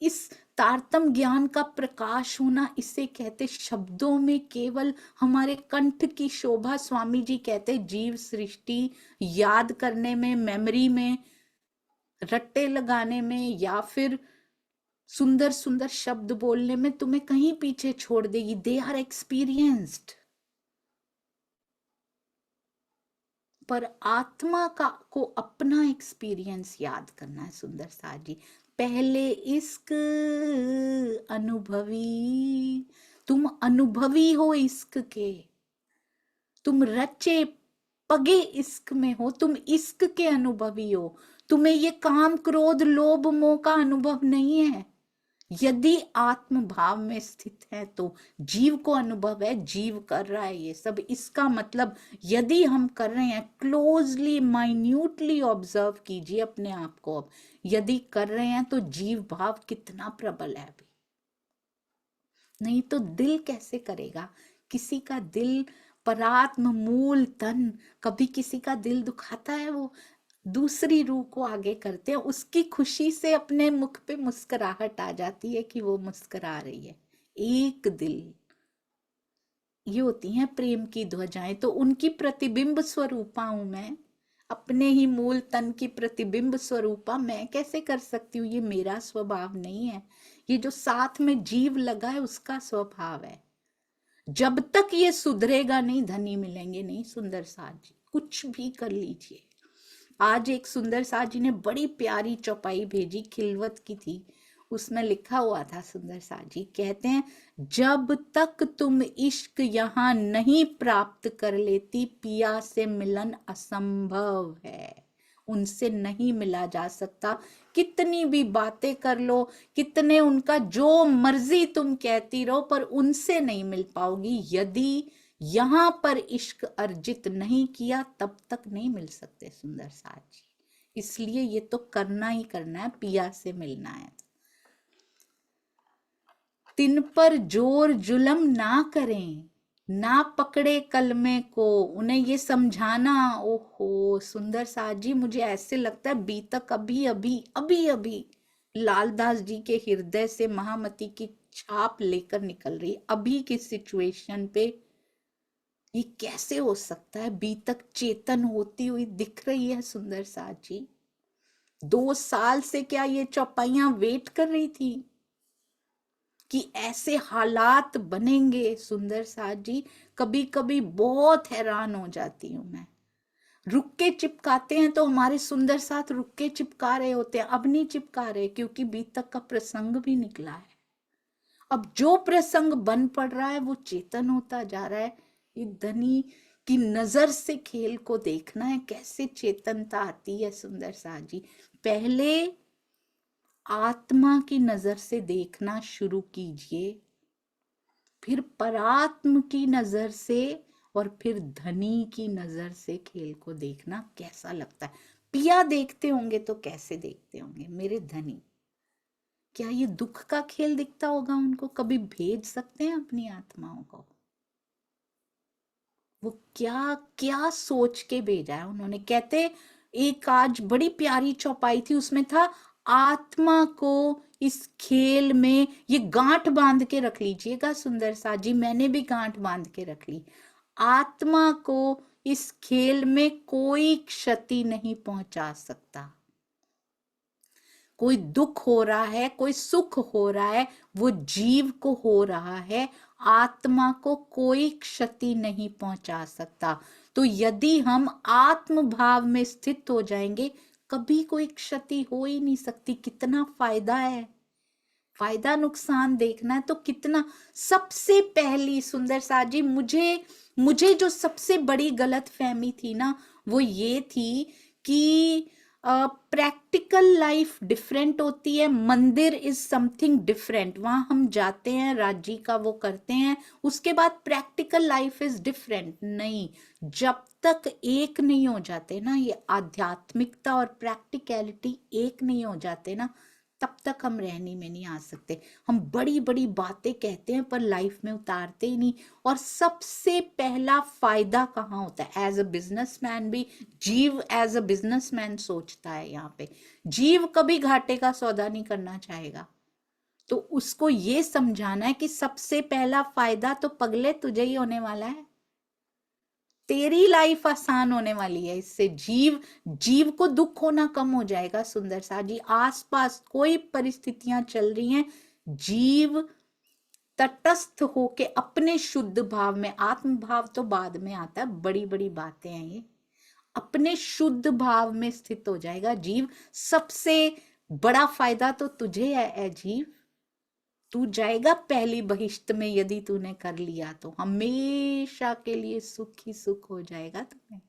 Speaker 1: इस तारतम ज्ञान का प्रकाश होना, इसे कहते शब्दों में केवल हमारे कंठ की शोभा। स्वामी जी कहते जीव सृष्टि याद करने में, मेमोरी में, रट्टे लगाने में, या फिर सुंदर सुंदर शब्द बोलने में तुम्हें कहीं पीछे छोड़ देगी। They are experienced. पर आत्मा का को अपना एक्सपीरियंस याद करना है सुंदर साथ जी। पहले इश्क अनुभवी, तुम अनुभवी हो इश्क के, तुम रचे पगे इश्क में हो, तुम इश्क के अनुभवी हो। तुम्हें ये काम, क्रोध, लोभ, मोह का अनुभव नहीं है। यदि आत्म भाव में स्थित है तो जीव को अनुभव है, जीव कर रहा है ये सब। इसका मतलब यदि हम कर रहे हैं, क्लोजली माइन्यूटली ऑब्जर्व कीजिए अपने आप को। अब यदि कर रहे हैं तो जीव भाव कितना प्रबल है अभी। नहीं तो दिल कैसे करेगा? किसी का दिल, परात्म मूल तन, कभी किसी का दिल दुखाता है, वो दूसरी रूह को आगे करते हैं, उसकी खुशी से अपने मुख पे मुस्कुराहट आ जाती है कि वो मुस्कुरा रही है। एक दिल, ये होती हैं प्रेम की ध्वजाएं। तो उनकी प्रतिबिंब स्वरूपा हूं मैं, अपने ही मूल तन की प्रतिबिंब स्वरूपा। मैं कैसे कर सकती हूँ? ये मेरा स्वभाव नहीं है, ये जो साथ में जीव लगा है उसका स्वभाव है। जब तक ये सुधरेगा नहीं, धनी मिलेंगे नहीं सुंदर साथ जी। कुछ भी कर लीजिए। आज एक सुंदर साथ जी ने बड़ी प्यारी चौपाई भेजी, खिलवत की थी। उसमें लिखा हुआ था, सुंदर साथ जी कहते हैं, जब तक तुम इश्क यहाँ नहीं प्राप्त कर लेती, पिया से मिलन असंभव है। उनसे नहीं मिला जा सकता। कितनी भी बातें कर लो, कितने उनका जो मर्जी तुम कहती रहो, पर उनसे नहीं मिल पाओगी। यदि यहां पर इश्क अर्जित नहीं किया, तब तक नहीं मिल सकते सुंदर साथ जी। इसलिए ये तो करना ही करना है, पिया से मिलना है। तिन पर जोर जुलम ना करें, ना पकड़े कलमे को, उन्हें ये समझाना। ओहो सुंदर साथ जी, मुझे ऐसे लगता है बीतक अभी अभी अभी अभी लालदास जी के हृदय से महामती की छाप लेकर निकल रही, अभी की सिचुएशन पे। ये कैसे हो सकता है? बीतक चेतन होती हुई दिख रही है सुंदर साथ जी। 2 साल से क्या ये चौपाइयां वेट कर रही थी कि ऐसे हालात बनेंगे? सुंदर साथ जी, कभी कभी बहुत हैरान हो जाती हूं मैं। रुक के चिपकाते हैं तो हमारे सुंदर साथ रुक के चिपका रहे होते हैं, अब नहीं चिपका रहे क्योंकि बीतक का प्रसंग भी निकला है। अब जो प्रसंग बन पड़ रहा है वो चेतन होता जा रहा है। ये धनी की नजर से खेल को देखना है, कैसे चेतनता आती है सुंदर साथ जी। पहले आत्मा की नजर से देखना शुरू कीजिए, फिर परात्म की नजर से, और फिर धनी की नजर से खेल को देखना कैसा लगता है। पिया देखते होंगे तो कैसे देखते होंगे मेरे धनी? क्या ये दुख का खेल दिखता होगा उनको? कभी भेज सकते हैं अपनी आत्माओं को? वो क्या क्या सोच के भेजा है उन्होंने। कहते एक आज बड़ी प्यारी चौपाई थी, उसमें था आत्मा को इस खेल में, ये गांठ बांध के रख लीजिएगा सुंदर सा जी, मैंने भी गांठ बांध के रख ली। आत्मा को इस खेल में कोई क्षति नहीं पहुंचा सकता। कोई दुख हो रहा है, कोई सुख हो रहा है, वो जीव को हो रहा है, आत्मा को कोई क्षति नहीं पहुंचा सकता। तो यदि हम आत्म भाव में स्थित हो जाएंगे, कभी कोई क्षति हो ही नहीं सकती। कितना फायदा है, फायदा नुकसान देखना है तो कितना। सबसे पहली सुंदर साथ जी, मुझे जो सबसे बड़ी गलत फहमी थी ना, वो ये थी कि प्रैक्टिकल लाइफ डिफरेंट होती है, मंदिर इज समथिंग डिफरेंट, वहां हम जाते हैं, राज्य का वो करते हैं, उसके बाद प्रैक्टिकल लाइफ इज डिफरेंट। नहीं, जब तक एक नहीं हो जाते ना, ये आध्यात्मिकता और प्रैक्टिकलिटी एक नहीं हो जाते ना, तब तक हम रहने में नहीं आ सकते। हम बड़ी बड़ी बातें कहते हैं पर लाइफ में उतारते ही नहीं। और सबसे पहला फायदा कहाँ होता है? एज अ बिजनेसमैन भी, जीव एज अ बिजनेसमैन सोचता है, यहाँ पे जीव कभी घाटे का सौदा नहीं करना चाहेगा। तो उसको ये समझाना है कि सबसे पहला फायदा तो पगले तुझे ही होने वाला है, तेरी लाइफ आसान होने वाली है इससे। जीव को दुख होना कम हो जाएगा। सुंदर सा जी, आसपास कोई परिस्थितियां चल रही हैं, जीव तटस्थ होके अपने शुद्ध भाव में, आत्म भाव तो बाद में आता है, बड़ी बड़ी बातें हैं ये, अपने शुद्ध भाव में स्थित हो जाएगा जीव। सबसे बड़ा फायदा तो तुझे है जीव, तू जाएगा पहली बहिश्त में, यदि तूने कर लिया तो हमेशा के लिए सुख ही सुख हो जाएगा तुम्हें।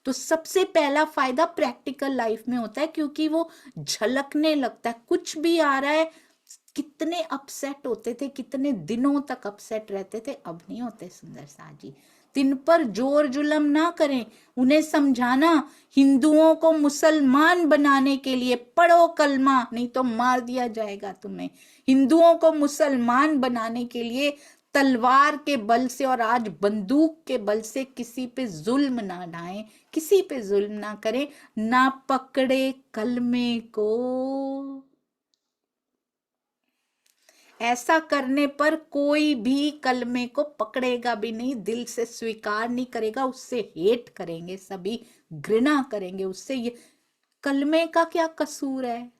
Speaker 1: तो सबसे पहला फायदा प्रैक्टिकल लाइफ में होता है, क्योंकि वो झलकने लगता है। कुछ भी आ रहा है, कितने अपसेट होते थे, कितने दिनों तक अपसेट रहते थे, अब नहीं होते। सुंदर सा जी, तिन पर जोर जुलम ना करें, उन्हें समझाना, हिंदुओं को मुसलमान बनाने के लिए पढ़ो कलमा, नहीं तो मार दिया जाएगा तुम्हें। हिंदुओं को मुसलमान बनाने के लिए तलवार के बल से और आज बंदूक के बल से किसी पे जुल्म ना ढाएं, किसी पे जुल्म ना करें, ना पकड़े कलमे को। ऐसा करने पर कोई भी कलमे को पकड़ेगा भी नहीं, दिल से स्वीकार नहीं करेगा, उससे हेट करेंगे, सभी घृणा करेंगे उससे। ये कलमे का क्या कसूर है?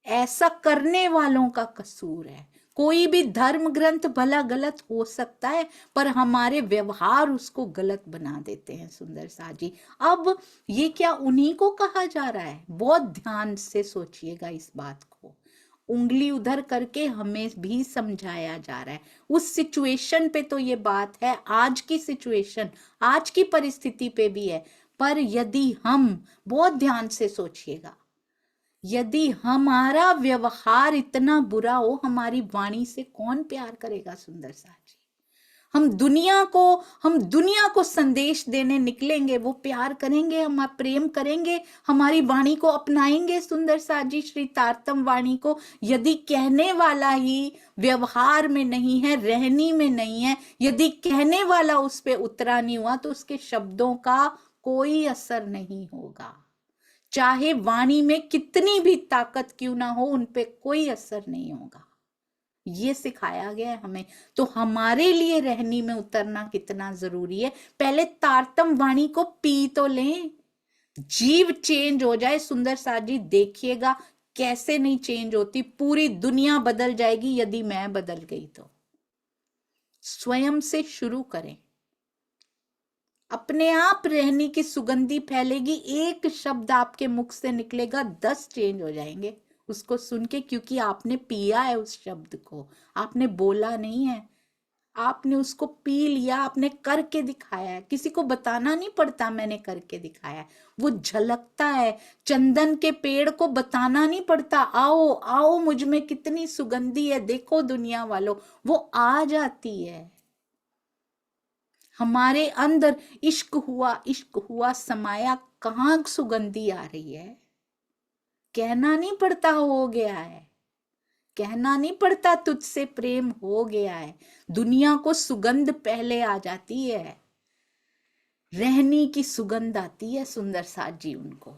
Speaker 1: ऐसा करने वालों का कसूर है। कोई भी धर्म ग्रंथ भला गलत हो सकता है, पर हमारे व्यवहार उसको गलत बना देते हैं। सुंदर सा जी, अब ये क्या उन्हीं को कहा जा रहा है? बहुत ध्यान से सोचिएगा इस बात को। उंगली उधर करके हमें भी समझाया जा रहा है। उस सिचुएशन पे तो ये बात है, आज की सिचुएशन, आज की परिस्थिति पे भी है। पर यदि हम, बहुत ध्यान से सोचिएगा, यदि हमारा व्यवहार इतना बुरा हो, हमारी वाणी से कौन प्यार करेगा? सुंदर सा जी, हम दुनिया को संदेश देने निकलेंगे, वो प्यार करेंगे, हम प्रेम करेंगे, हमारी वाणी को अपनाएंगे। सुंदर सा जी, श्री तारतम वाणी को यदि कहने वाला ही व्यवहार में नहीं है, रहनी में नहीं है, यदि कहने वाला उस पे उतरा नहीं हुआ, तो उसके शब्दों का कोई असर नहीं होगा। चाहे वाणी में कितनी भी ताकत क्यों ना हो, उन पे कोई असर नहीं होगा। ये सिखाया गया है हमें। तो हमारे लिए रहनी में उतरना कितना जरूरी है। पहले तारतम वाणी को पी तो लें, जीव चेंज हो जाए। सुंदर सा जी, देखिएगा कैसे नहीं चेंज होती, पूरी दुनिया बदल जाएगी यदि मैं बदल गई तो। स्वयं से शुरू करें, अपने आप रहने की सुगंधी फैलेगी। एक शब्द आपके मुख से निकलेगा, 10 चेंज हो जाएंगे उसको सुन के, क्योंकि आपने पिया है उस शब्द को, आपने बोला नहीं है, आपने उसको पी लिया, आपने करके दिखाया है। किसी को बताना नहीं पड़ता मैंने करके दिखाया है, वो झलकता है। चंदन के पेड़ को बताना नहीं पड़ता, आओ आओ मुझ में कितनी सुगंधी है, देखो दुनिया वालों, वो आ जाती है। हमारे अंदर इश्क हुआ समाया, कहाँ सुगंधी आ रही है? कहना नहीं पड़ता हो गया है, कहना नहीं पड़ता तुझसे प्रेम हो गया है। दुनिया को सुगंध पहले आ जाती है, रहनी की सुगंध आती है। सुंदर साथ जी उनको,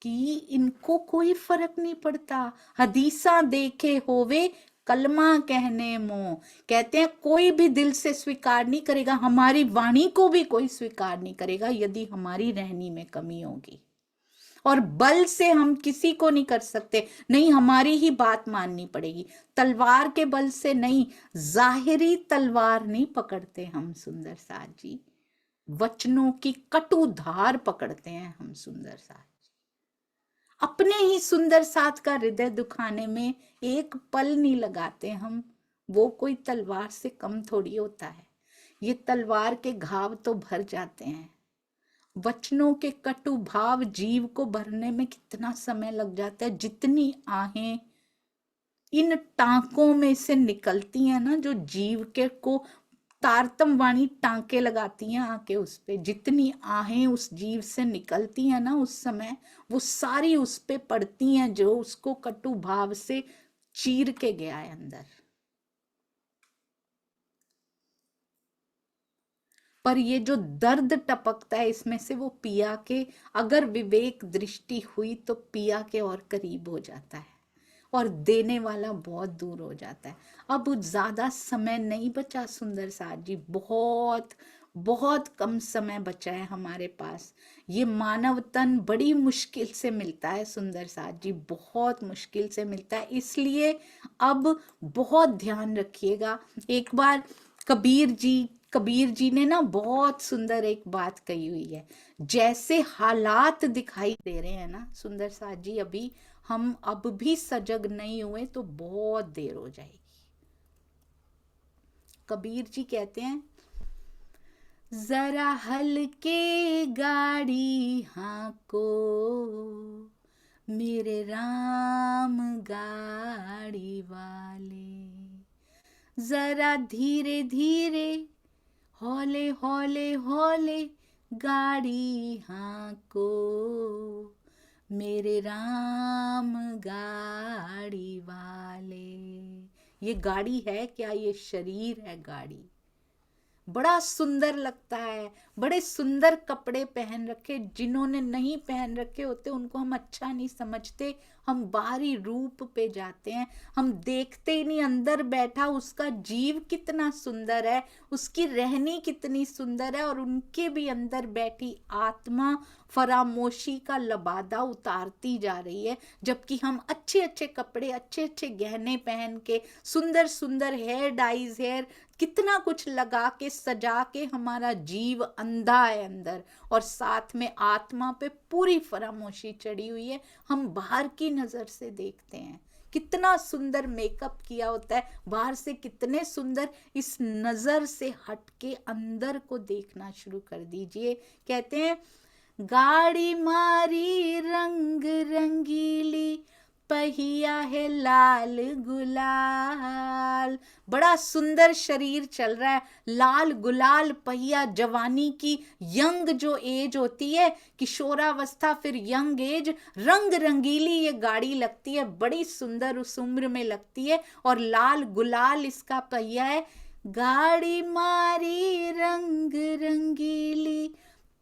Speaker 1: कि इनको कोई फर्क नहीं पड़ता। हदीसा देखे होवे कलमा कहने मुंह, कहते हैं कोई भी दिल से स्वीकार नहीं करेगा, हमारी वाणी को भी कोई स्वीकार नहीं करेगा यदि हमारी रहनी में कमी होगी। और बल से हम किसी को नहीं कर सकते, नहीं हमारी ही बात माननी पड़ेगी। तलवार के बल से नहीं, जाहिरी तलवार नहीं पकड़ते हम सुंदर साथ जी, वचनों की कटु धार पकड़ते हैं हम सुंदर साथ। अपने ही सुंदर साथ का हृदय दुखाने में एक पल नहीं लगाते हम, वो कोई तलवार से कम थोड़ी होता है। ये तलवार के घाव तो भर जाते हैं, वचनों के कटु भाव जीव को भरने में कितना समय लग जाता है। जितनी आहें इन टांकों में से निकलती हैं ना, जो जीव के को तारतम वाणी टांके लगाती हैं आके उस पे, जितनी आहें उस जीव से निकलती हैं ना उस समय, वो सारी उस पे पड़ती हैं जो उसको कटु भाव से चीर के गया है अंदर। पर ये जो दर्द टपकता है इसमें से, वो पिया के अगर विवेक दृष्टि हुई तो पिया के और करीब हो जाता है और देने वाला बहुत दूर हो जाता है। अब ज्यादा समय नहीं बचा सुंदर साथ जी, बहुत बहुत कम समय बचा है हमारे पास। ये मानव तन बड़ी मुश्किल से मिलता है सुंदर साथ जी, बहुत मुश्किल से मिलता है, इसलिए अब बहुत ध्यान रखिएगा। एक बार कबीर जी ने ना बहुत सुंदर एक बात कही हुई है, जैसे हालात दिखाई दे रहे हैं ना सुंदर साथ जी, अभी हम अब भी सजग नहीं हुए तो बहुत देर हो जाएगी। कबीर जी कहते हैं, जरा हल्के गाड़ी हांको मेरे राम गाड़ी वाले, जरा धीरे धीरे हौले हौले हौले गाड़ी हांको मेरे राम गाड़ी वाले। ये गाड़ी है क्या? ये शरीर है गाड़ी। बड़ा सुंदर लगता है, बड़े सुंदर कपड़े पहन रखे, जिन्होंने नहीं पहन रखे होते उनको हम अच्छा नहीं समझते, हम बाहरी रूप पे जाते हैं, हम देखते ही नहीं अंदर बैठा उसका जीव कितना सुंदर है, उसकी रहनी कितनी सुंदर है, और उनके भी अंदर बैठी आत्मा फरामोशी का लबादा उतारती जा रही है, जबकि हम अच्छे अच्छे कपड़े, अच्छे अच्छे गहने पहन के, सुंदर सुंदर हेयर डाइज, हेयर कितना कुछ लगा के सजा के हमारा जीव अंधा है अंदर, और साथ में आत्मा पे पूरी फरामोशी चढ़ी हुई है। हम बाहर की नजर से देखते हैं, कितना सुंदर मेकअप किया होता है बाहर से, कितने सुंदर, इस नजर से हट के अंदर को देखना शुरू कर दीजिए। कहते हैं, गाड़ी मारी रंग रंगीली, पहिया है लाल गुलाल। बड़ा सुंदर शरीर चल रहा है, लाल गुलाल पहिया, जवानी की यंग जो एज होती है, किशोरावस्था फिर यंग एज, रंग रंगीली ये गाड़ी लगती है, बड़ी सुंदर उस उम्र में लगती है, और लाल गुलाल इसका पहिया है। गाड़ी मारी रंग रंगीली,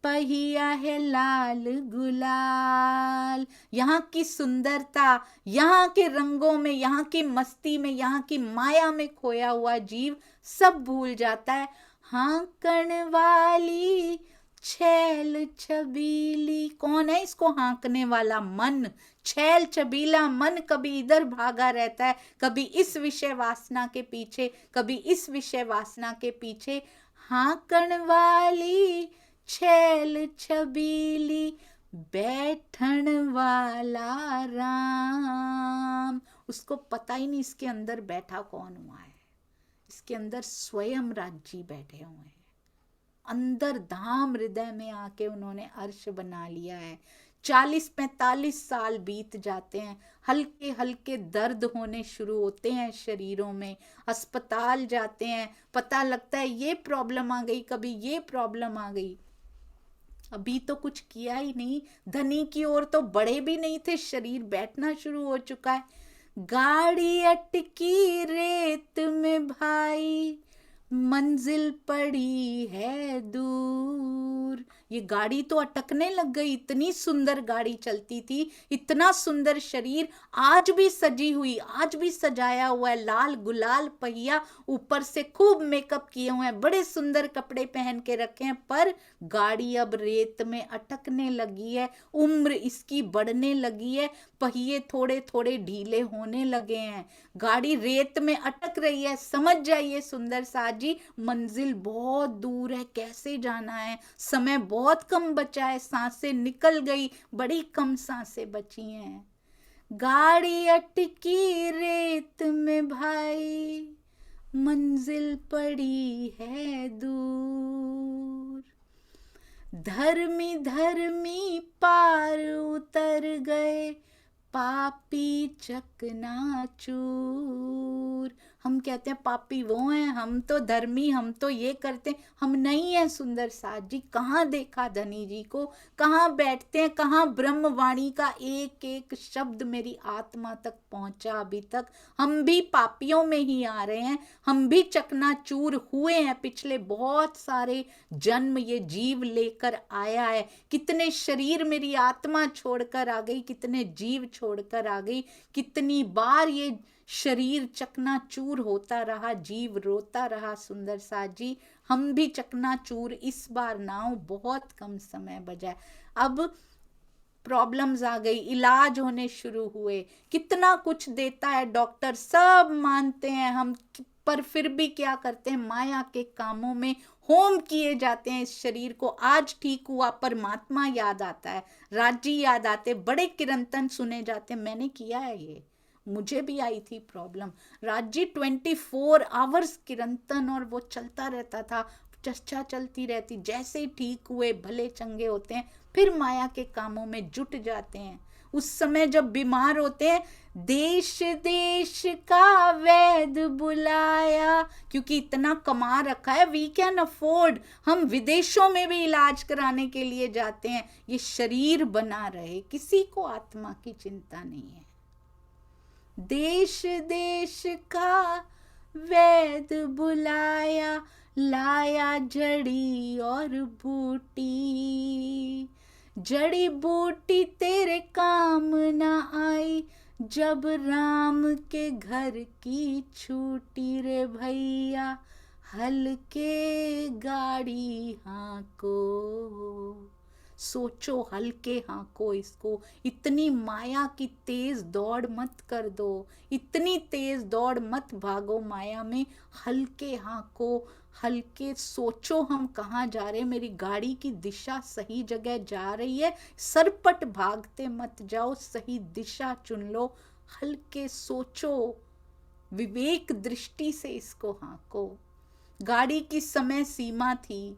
Speaker 1: पहिया है लाल गुलाल। यहाँ की सुंदरता, यहाँ के रंगों में, यहाँ की मस्ती में, यहाँ की माया में खोया हुआ जीव सब भूल जाता है। हाँकण वाली छैल छबीली, कौन है इसको हाँकने वाला? मन। छैल छबीला मन कभी इधर भागा रहता है, कभी इस विषय वासना के पीछे, कभी इस विषय वासना के पीछे। हाँकण वाली छैल छबीली, बैठन वाला राम। उसको पता ही नहीं इसके अंदर बैठा कौन हुआ है, इसके अंदर स्वयं राज जी बैठे हुए हैं, अंदर धाम हृदय में आके उन्होंने अर्श बना लिया है। 40-45 साल बीत जाते हैं, हल्के हल्के दर्द होने शुरू होते हैं शरीरों में, अस्पताल जाते हैं, पता लगता है ये प्रॉब्लम आ गई, कभी ये प्रॉब्लम आ गई, अभी तो कुछ किया ही नहीं, धनी की ओर तो बढ़े भी नहीं थे, शरीर बैठना शुरू हो चुका है। गाड़ी अटकी रेत में भाई, मंजिल पड़ी है दूर। ये गाड़ी तो अटकने लग गई, इतनी सुंदर गाड़ी चलती थी, इतना सुंदर शरीर, आज भी सजी हुई, आज भी सजाया हुआ है, लाल गुलाल पहिया, ऊपर से खूब मेकअप किए हुए हैं, बड़े सुंदर कपड़े पहन के रखे हैं, पर गाड़ी अब रेत में अटकने लगी है, उम्र इसकी बढ़ने लगी है, पहिए थोड़े थोड़े ढीले होने लगे हैं, गाड़ी रेत में अटक रही है। समझ जाइए सुंदर साथ जी, मंजिल बहुत दूर है, कैसे जाना है, समय बहुत कम बचा है, सांसें निकल गई, बड़ी कम सांसें बची हैं। गाड़ी अटकी रेत में भाई, मंजिल पड़ी है दूर। धर्मी धर्मी पार उतर गए, पापी चकनाचूर। हम कहते हैं पापी वो हैं, हम तो धर्मी, हम तो ये करते हैं, हम नहीं है सुंदर साथ जी। कहाँ देखा धनी जी को, कहाँ बैठते हैं, कहाँ ब्रह्मवाणी का एक एक शब्द मेरी आत्मा तक पहुंचा अभी तक। हम भी पापियों में ही आ रहे हैं, हम भी चकनाचूर हुए हैं, पिछले बहुत सारे जन्म ये जीव लेकर आया है। कितने शरीर मेरी आत्मा छोड़कर आ गई, कितने जीव छोड़कर आ गई, कितनी बार ये शरीर चकनाचूर होता रहा, जीव रोता रहा। सुंदर साथ जी, हम भी चकनाचूर इस बार ना हो, बहुत कम समय बचा है। अब प्रॉब्लम्स आ गई, इलाज होने शुरू हुए, कितना कुछ देता है डॉक्टर, सब मानते हैं हम, पर फिर भी क्या करते हैं, माया के कामों में होम किए जाते हैं इस शरीर को। आज ठीक हुआ, परमात्मा याद आता है, राजी याद आते, बड़े कीर्तन सुने जाते हैं। मैंने किया है ये, मुझे भी आई थी प्रॉब्लम, राजी 24 आवर्स कीर्तन, और वो चलता रहता था, चर्चा चलती रहती। जैसे ही ठीक हुए, भले चंगे होते हैं, फिर माया के कामों में जुट जाते हैं। उस समय जब बीमार होते हैं, देश देश का वैद्य बुलाया, क्योंकि इतना कमा रखा है, वी कैन अफोर्ड, हम विदेशों में भी इलाज कराने के लिए जाते हैं। ये शरीर बना रहे, किसी को आत्मा की चिंता नहीं है। देश देश का वैद्य बुलाया, लाया जड़ी और बूटी, जड़ी बूटी तेरे काम ना आई, जब राम के घर की छूटी रे भैया, हल्के गाड़ी हाँको। सोचो, हल्के हाँको इसको, इतनी माया की तेज दौड़ मत कर दो, इतनी तेज दौड़ मत भागो माया में, हल्के हाँको, हल्के सोचो हम कहाँ जा रहे हैं, मेरी गाड़ी की दिशा सही जगह जा रही है, सरपट भागते मत जाओ, सही दिशा चुन लो, हल्के सोचो, विवेक दृष्टि से इसको हाँको। गाड़ी की समय सीमा थी,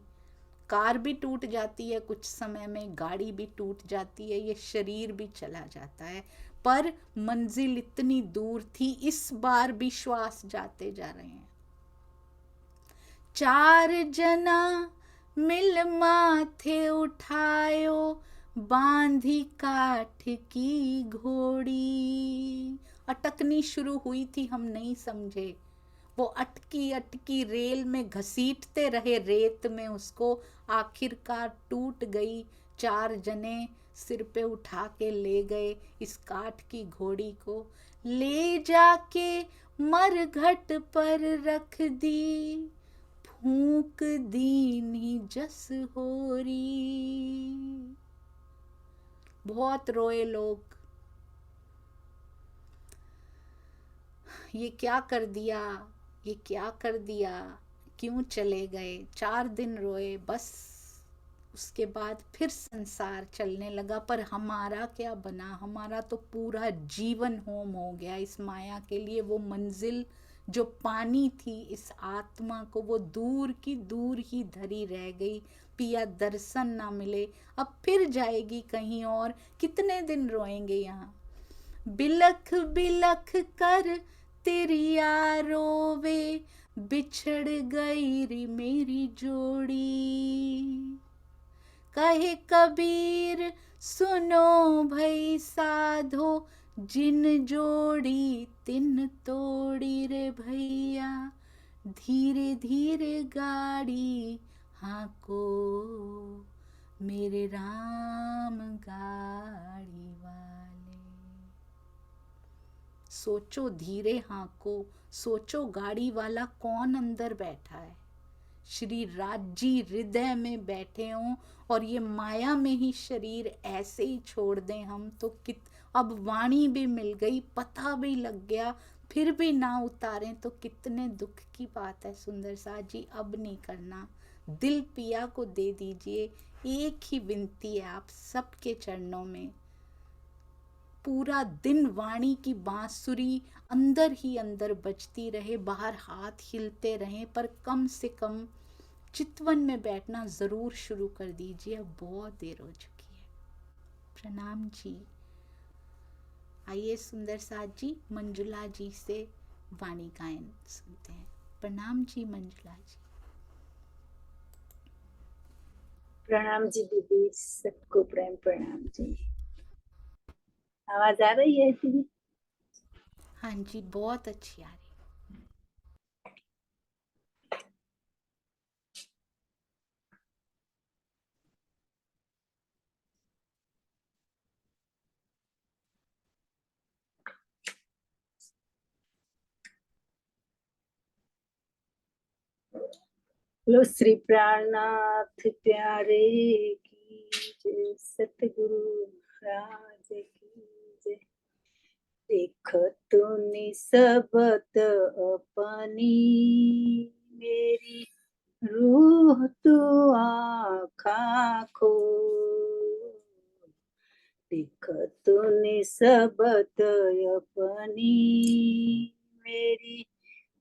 Speaker 1: कार भी टूट जाती है कुछ समय में, गाड़ी भी टूट जाती है, ये शरीर भी चला जाता है, पर मंजिल इतनी दूर थी, इस बार भी श्वास जाते जा रहे हैं। 4 जना मिल माथे उठायो, बांधी काठ की घोड़ी। अटकनी शुरू हुई थी, हम नहीं समझे, वो अटकी अटकी रेल में घसीटते रहे रेत में उसको, आखिरकार टूट गई। 4 जने सिर पे उठा के ले गए इस काठ की घोड़ी को, ले जाके मरघट पर रख दी, फूंक दीनी जस होरी। बहुत रोए लोग, ये क्या कर दिया, ये क्या कर दिया, क्यों चले गए। 4 दिन रोए बस, उसके बाद फिर संसार चलने लगा। पर हमारा क्या बना, हमारा तो पूरा जीवन होम हो गया इस माया के लिए। वो मंजिल जो पानी थी इस आत्मा को, वो दूर की दूर ही धरी रह गई, पिया दर्शन ना मिले, अब फिर जाएगी कहीं और। कितने दिन रोएंगे यहाँ, बिलख बिलख कर तिरिया रोवे, बिछड़ गई री मेरी जोड़ी। कहे कबीर सुनो भई साधो, जिन जोड़ी तिन तोड़ी रे भैया, धीरे धीरे गाड़ी हाँको मेरे राम गाड़ी वाले। सोचो, धीरे हाँको, सोचो गाड़ी वाला कौन अंदर बैठा है। श्री राज जी हृदय में बैठे हों और ये माया में ही शरीर ऐसे ही छोड़ दें हम तो अब वाणी भी मिल गई, पता भी लग गया, फिर भी ना उतारें तो कितने दुख की बात है। सुंदर साथ जी, अब नहीं करना, दिल पिया को दे दीजिए। एक ही विनती है आप सबके चरणों में, पूरा दिन वाणी की बांसुरी अंदर ही अंदर बजती रहे, बाहर हाथ हिलते रहें, पर कम से कम चितवन में बैठना जरूर शुरू कर दीजिए। अब बहुत देर हो चुकी है। प्रणाम जी। आइए सुंदर साथ जी, मंजुला जी से वाणी गायन सुनते हैं। प्रणाम जी मंजुला जी।
Speaker 3: प्रणाम जी दीदी, सबको प्रेम प्रणाम जी। आवाज आ रही है दीदी?
Speaker 1: हाँ जी, बहुत अच्छी आ रही।
Speaker 3: लो श्री प्राणनाथ प्यारे की जय, सतगुरु महाराज की जय। देख तूने सबत अपनी, मेरी रूह तू आँखा खोल। देख तूने सबत अपनी, मेरी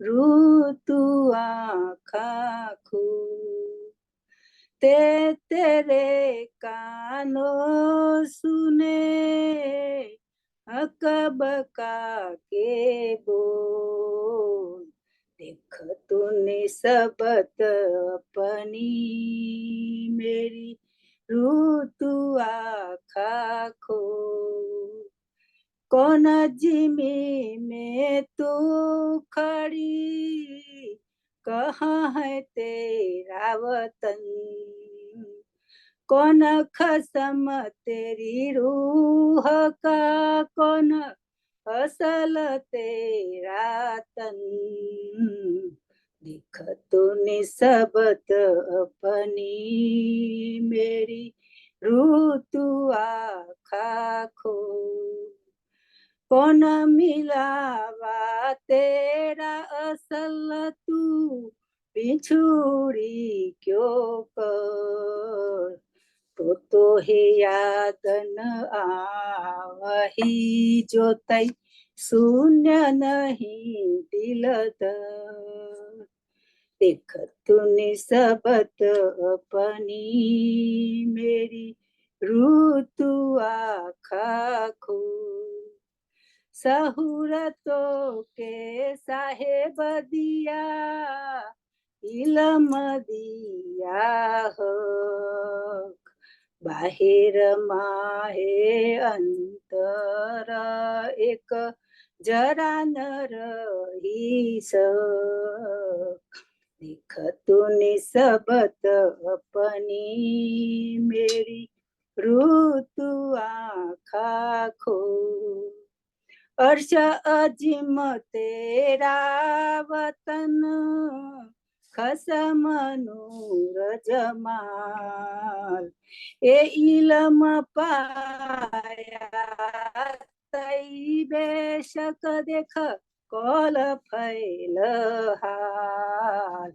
Speaker 3: रूह तू आँखा खोल। तेरे कानों सुने अकबका के बोल। देख तूने सबत अपनी, मेरी रूह तू आँखा खोल। कौन जिमी में तू खड़ी, कहाँ है तेरा वतन। कौन खसम तेरी रूह का, कौन असल तेरा तन। देख तूने सबत अपनी, मेरी रूह तू आँखा खोल। कौन मिलावा तेरा असल, तू बिछुड़ी क्यों कर। तो ही याद न आवही, जो तई शून्य नहीं दिल दर। देख तूने सबत अपनी, मेरी रूह तू आँखा खोल। सहूरतों के साहेब दिया, इलम दिया हक। बाहिर माहे अंतर, एक जरा न रही सक। देख तूने सबत अपनी, मेरी रूह तू आँखा खोल। अर्श अजिम तेरा वतन, खसम नूर जमाल। ए इलम पाया तई बेशक, देख कौल फैल हाल।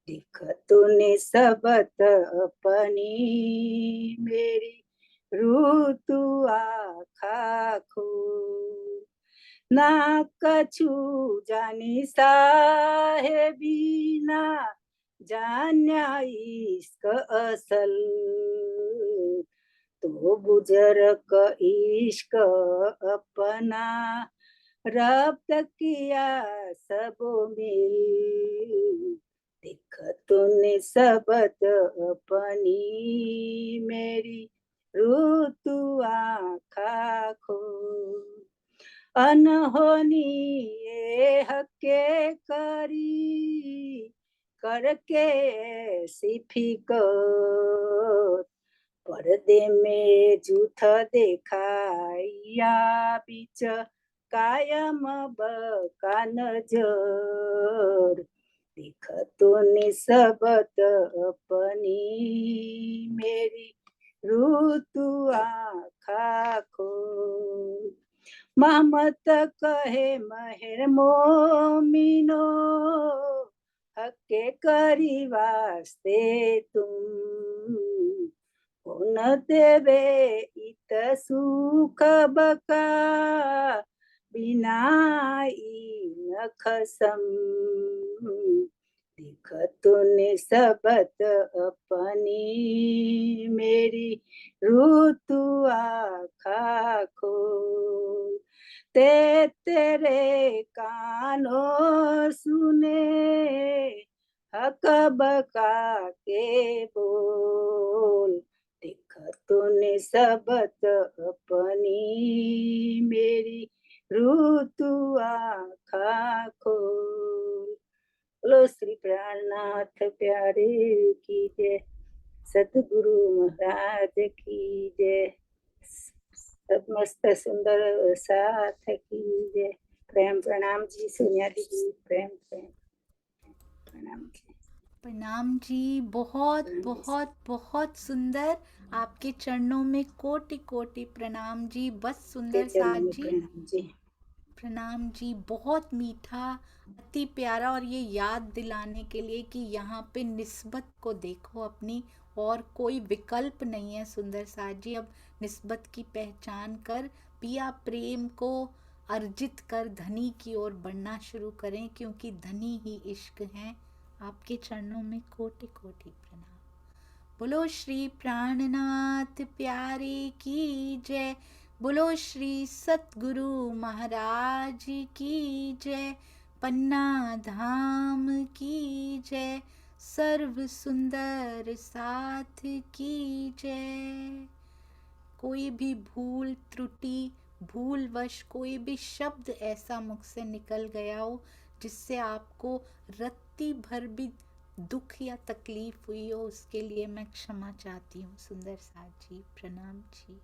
Speaker 3: देख तूने सबत अपनी, मेरी रूह तू आँखा खोल। ना कछु जानी साहेबी, ना जान्या इश्क असल। तो बुजुर्ग इश्क अपना, रब्त किया सब मिल। देख तूने सबत अपनी, मेरी रूह तू आँखा खोल। अनहोनी ये हके करी करके ऐसी फिकर पर्दे में झूठ देखाया बीच कायम बका नजर दिखतो निसबत अपनी मेरी ऋतु आखा खोल महमत कहे महर मोमिनो हके करी वास्ते तुम कोन देवे इत सुख बका बिनाई न खसम दिखतो निसबत अपनी मेरी ऋतु आखा खोल तेरे कानों सुने हक बका के बोल दिखतो निसबत अपनी मेरी ऋतु आखा खोल। बोलो श्री प्राणनाथ प्यारे की जय, सतगुरु महाराज की जय, सब मस्त सुंदर साथ की जय। प्रेम प्रणाम जी सोनिया दीदी, प्रेम प्रेम प्रणाम जी।
Speaker 1: प्रणाम जी। बहुत
Speaker 3: प्रणाम जी।
Speaker 1: बहुत बहुत सुंदर। आपके चरणों में कोटि कोटि प्रणाम जी। बस
Speaker 3: के
Speaker 1: सुंदर
Speaker 3: चरणों
Speaker 1: साथ
Speaker 3: में
Speaker 1: जी,
Speaker 3: प्रणाम जी।
Speaker 1: प्रणाम जी। बहुत मीठा, अति प्यारा, और ये याद दिलाने के लिए कि यहाँ पे निस्बत को देखो अपनी, और कोई विकल्प नहीं है सुंदर साथ जी। अब निस्बत की पहचान कर पिया प्रेम को अर्जित कर धनी की ओर बढ़ना शुरू करें, क्योंकि धनी ही इश्क है। आपके चरणों में कोटि कोटि प्रणाम। बोलो श्री प्राणनाथ प्यारे की जय। बोलो श्री सतगुरु महाराज की जय। पन्ना धाम की जय। सर्व सुंदर साथ की जय। कोई भी भूल त्रुटि, भूलवश कोई भी शब्द ऐसा मुख से निकल गया हो जिससे आपको रत्ती भर भी दुख या तकलीफ हुई हो, उसके लिए मैं क्षमा चाहती हूँ सुंदर साथ जी। प्रणाम जी।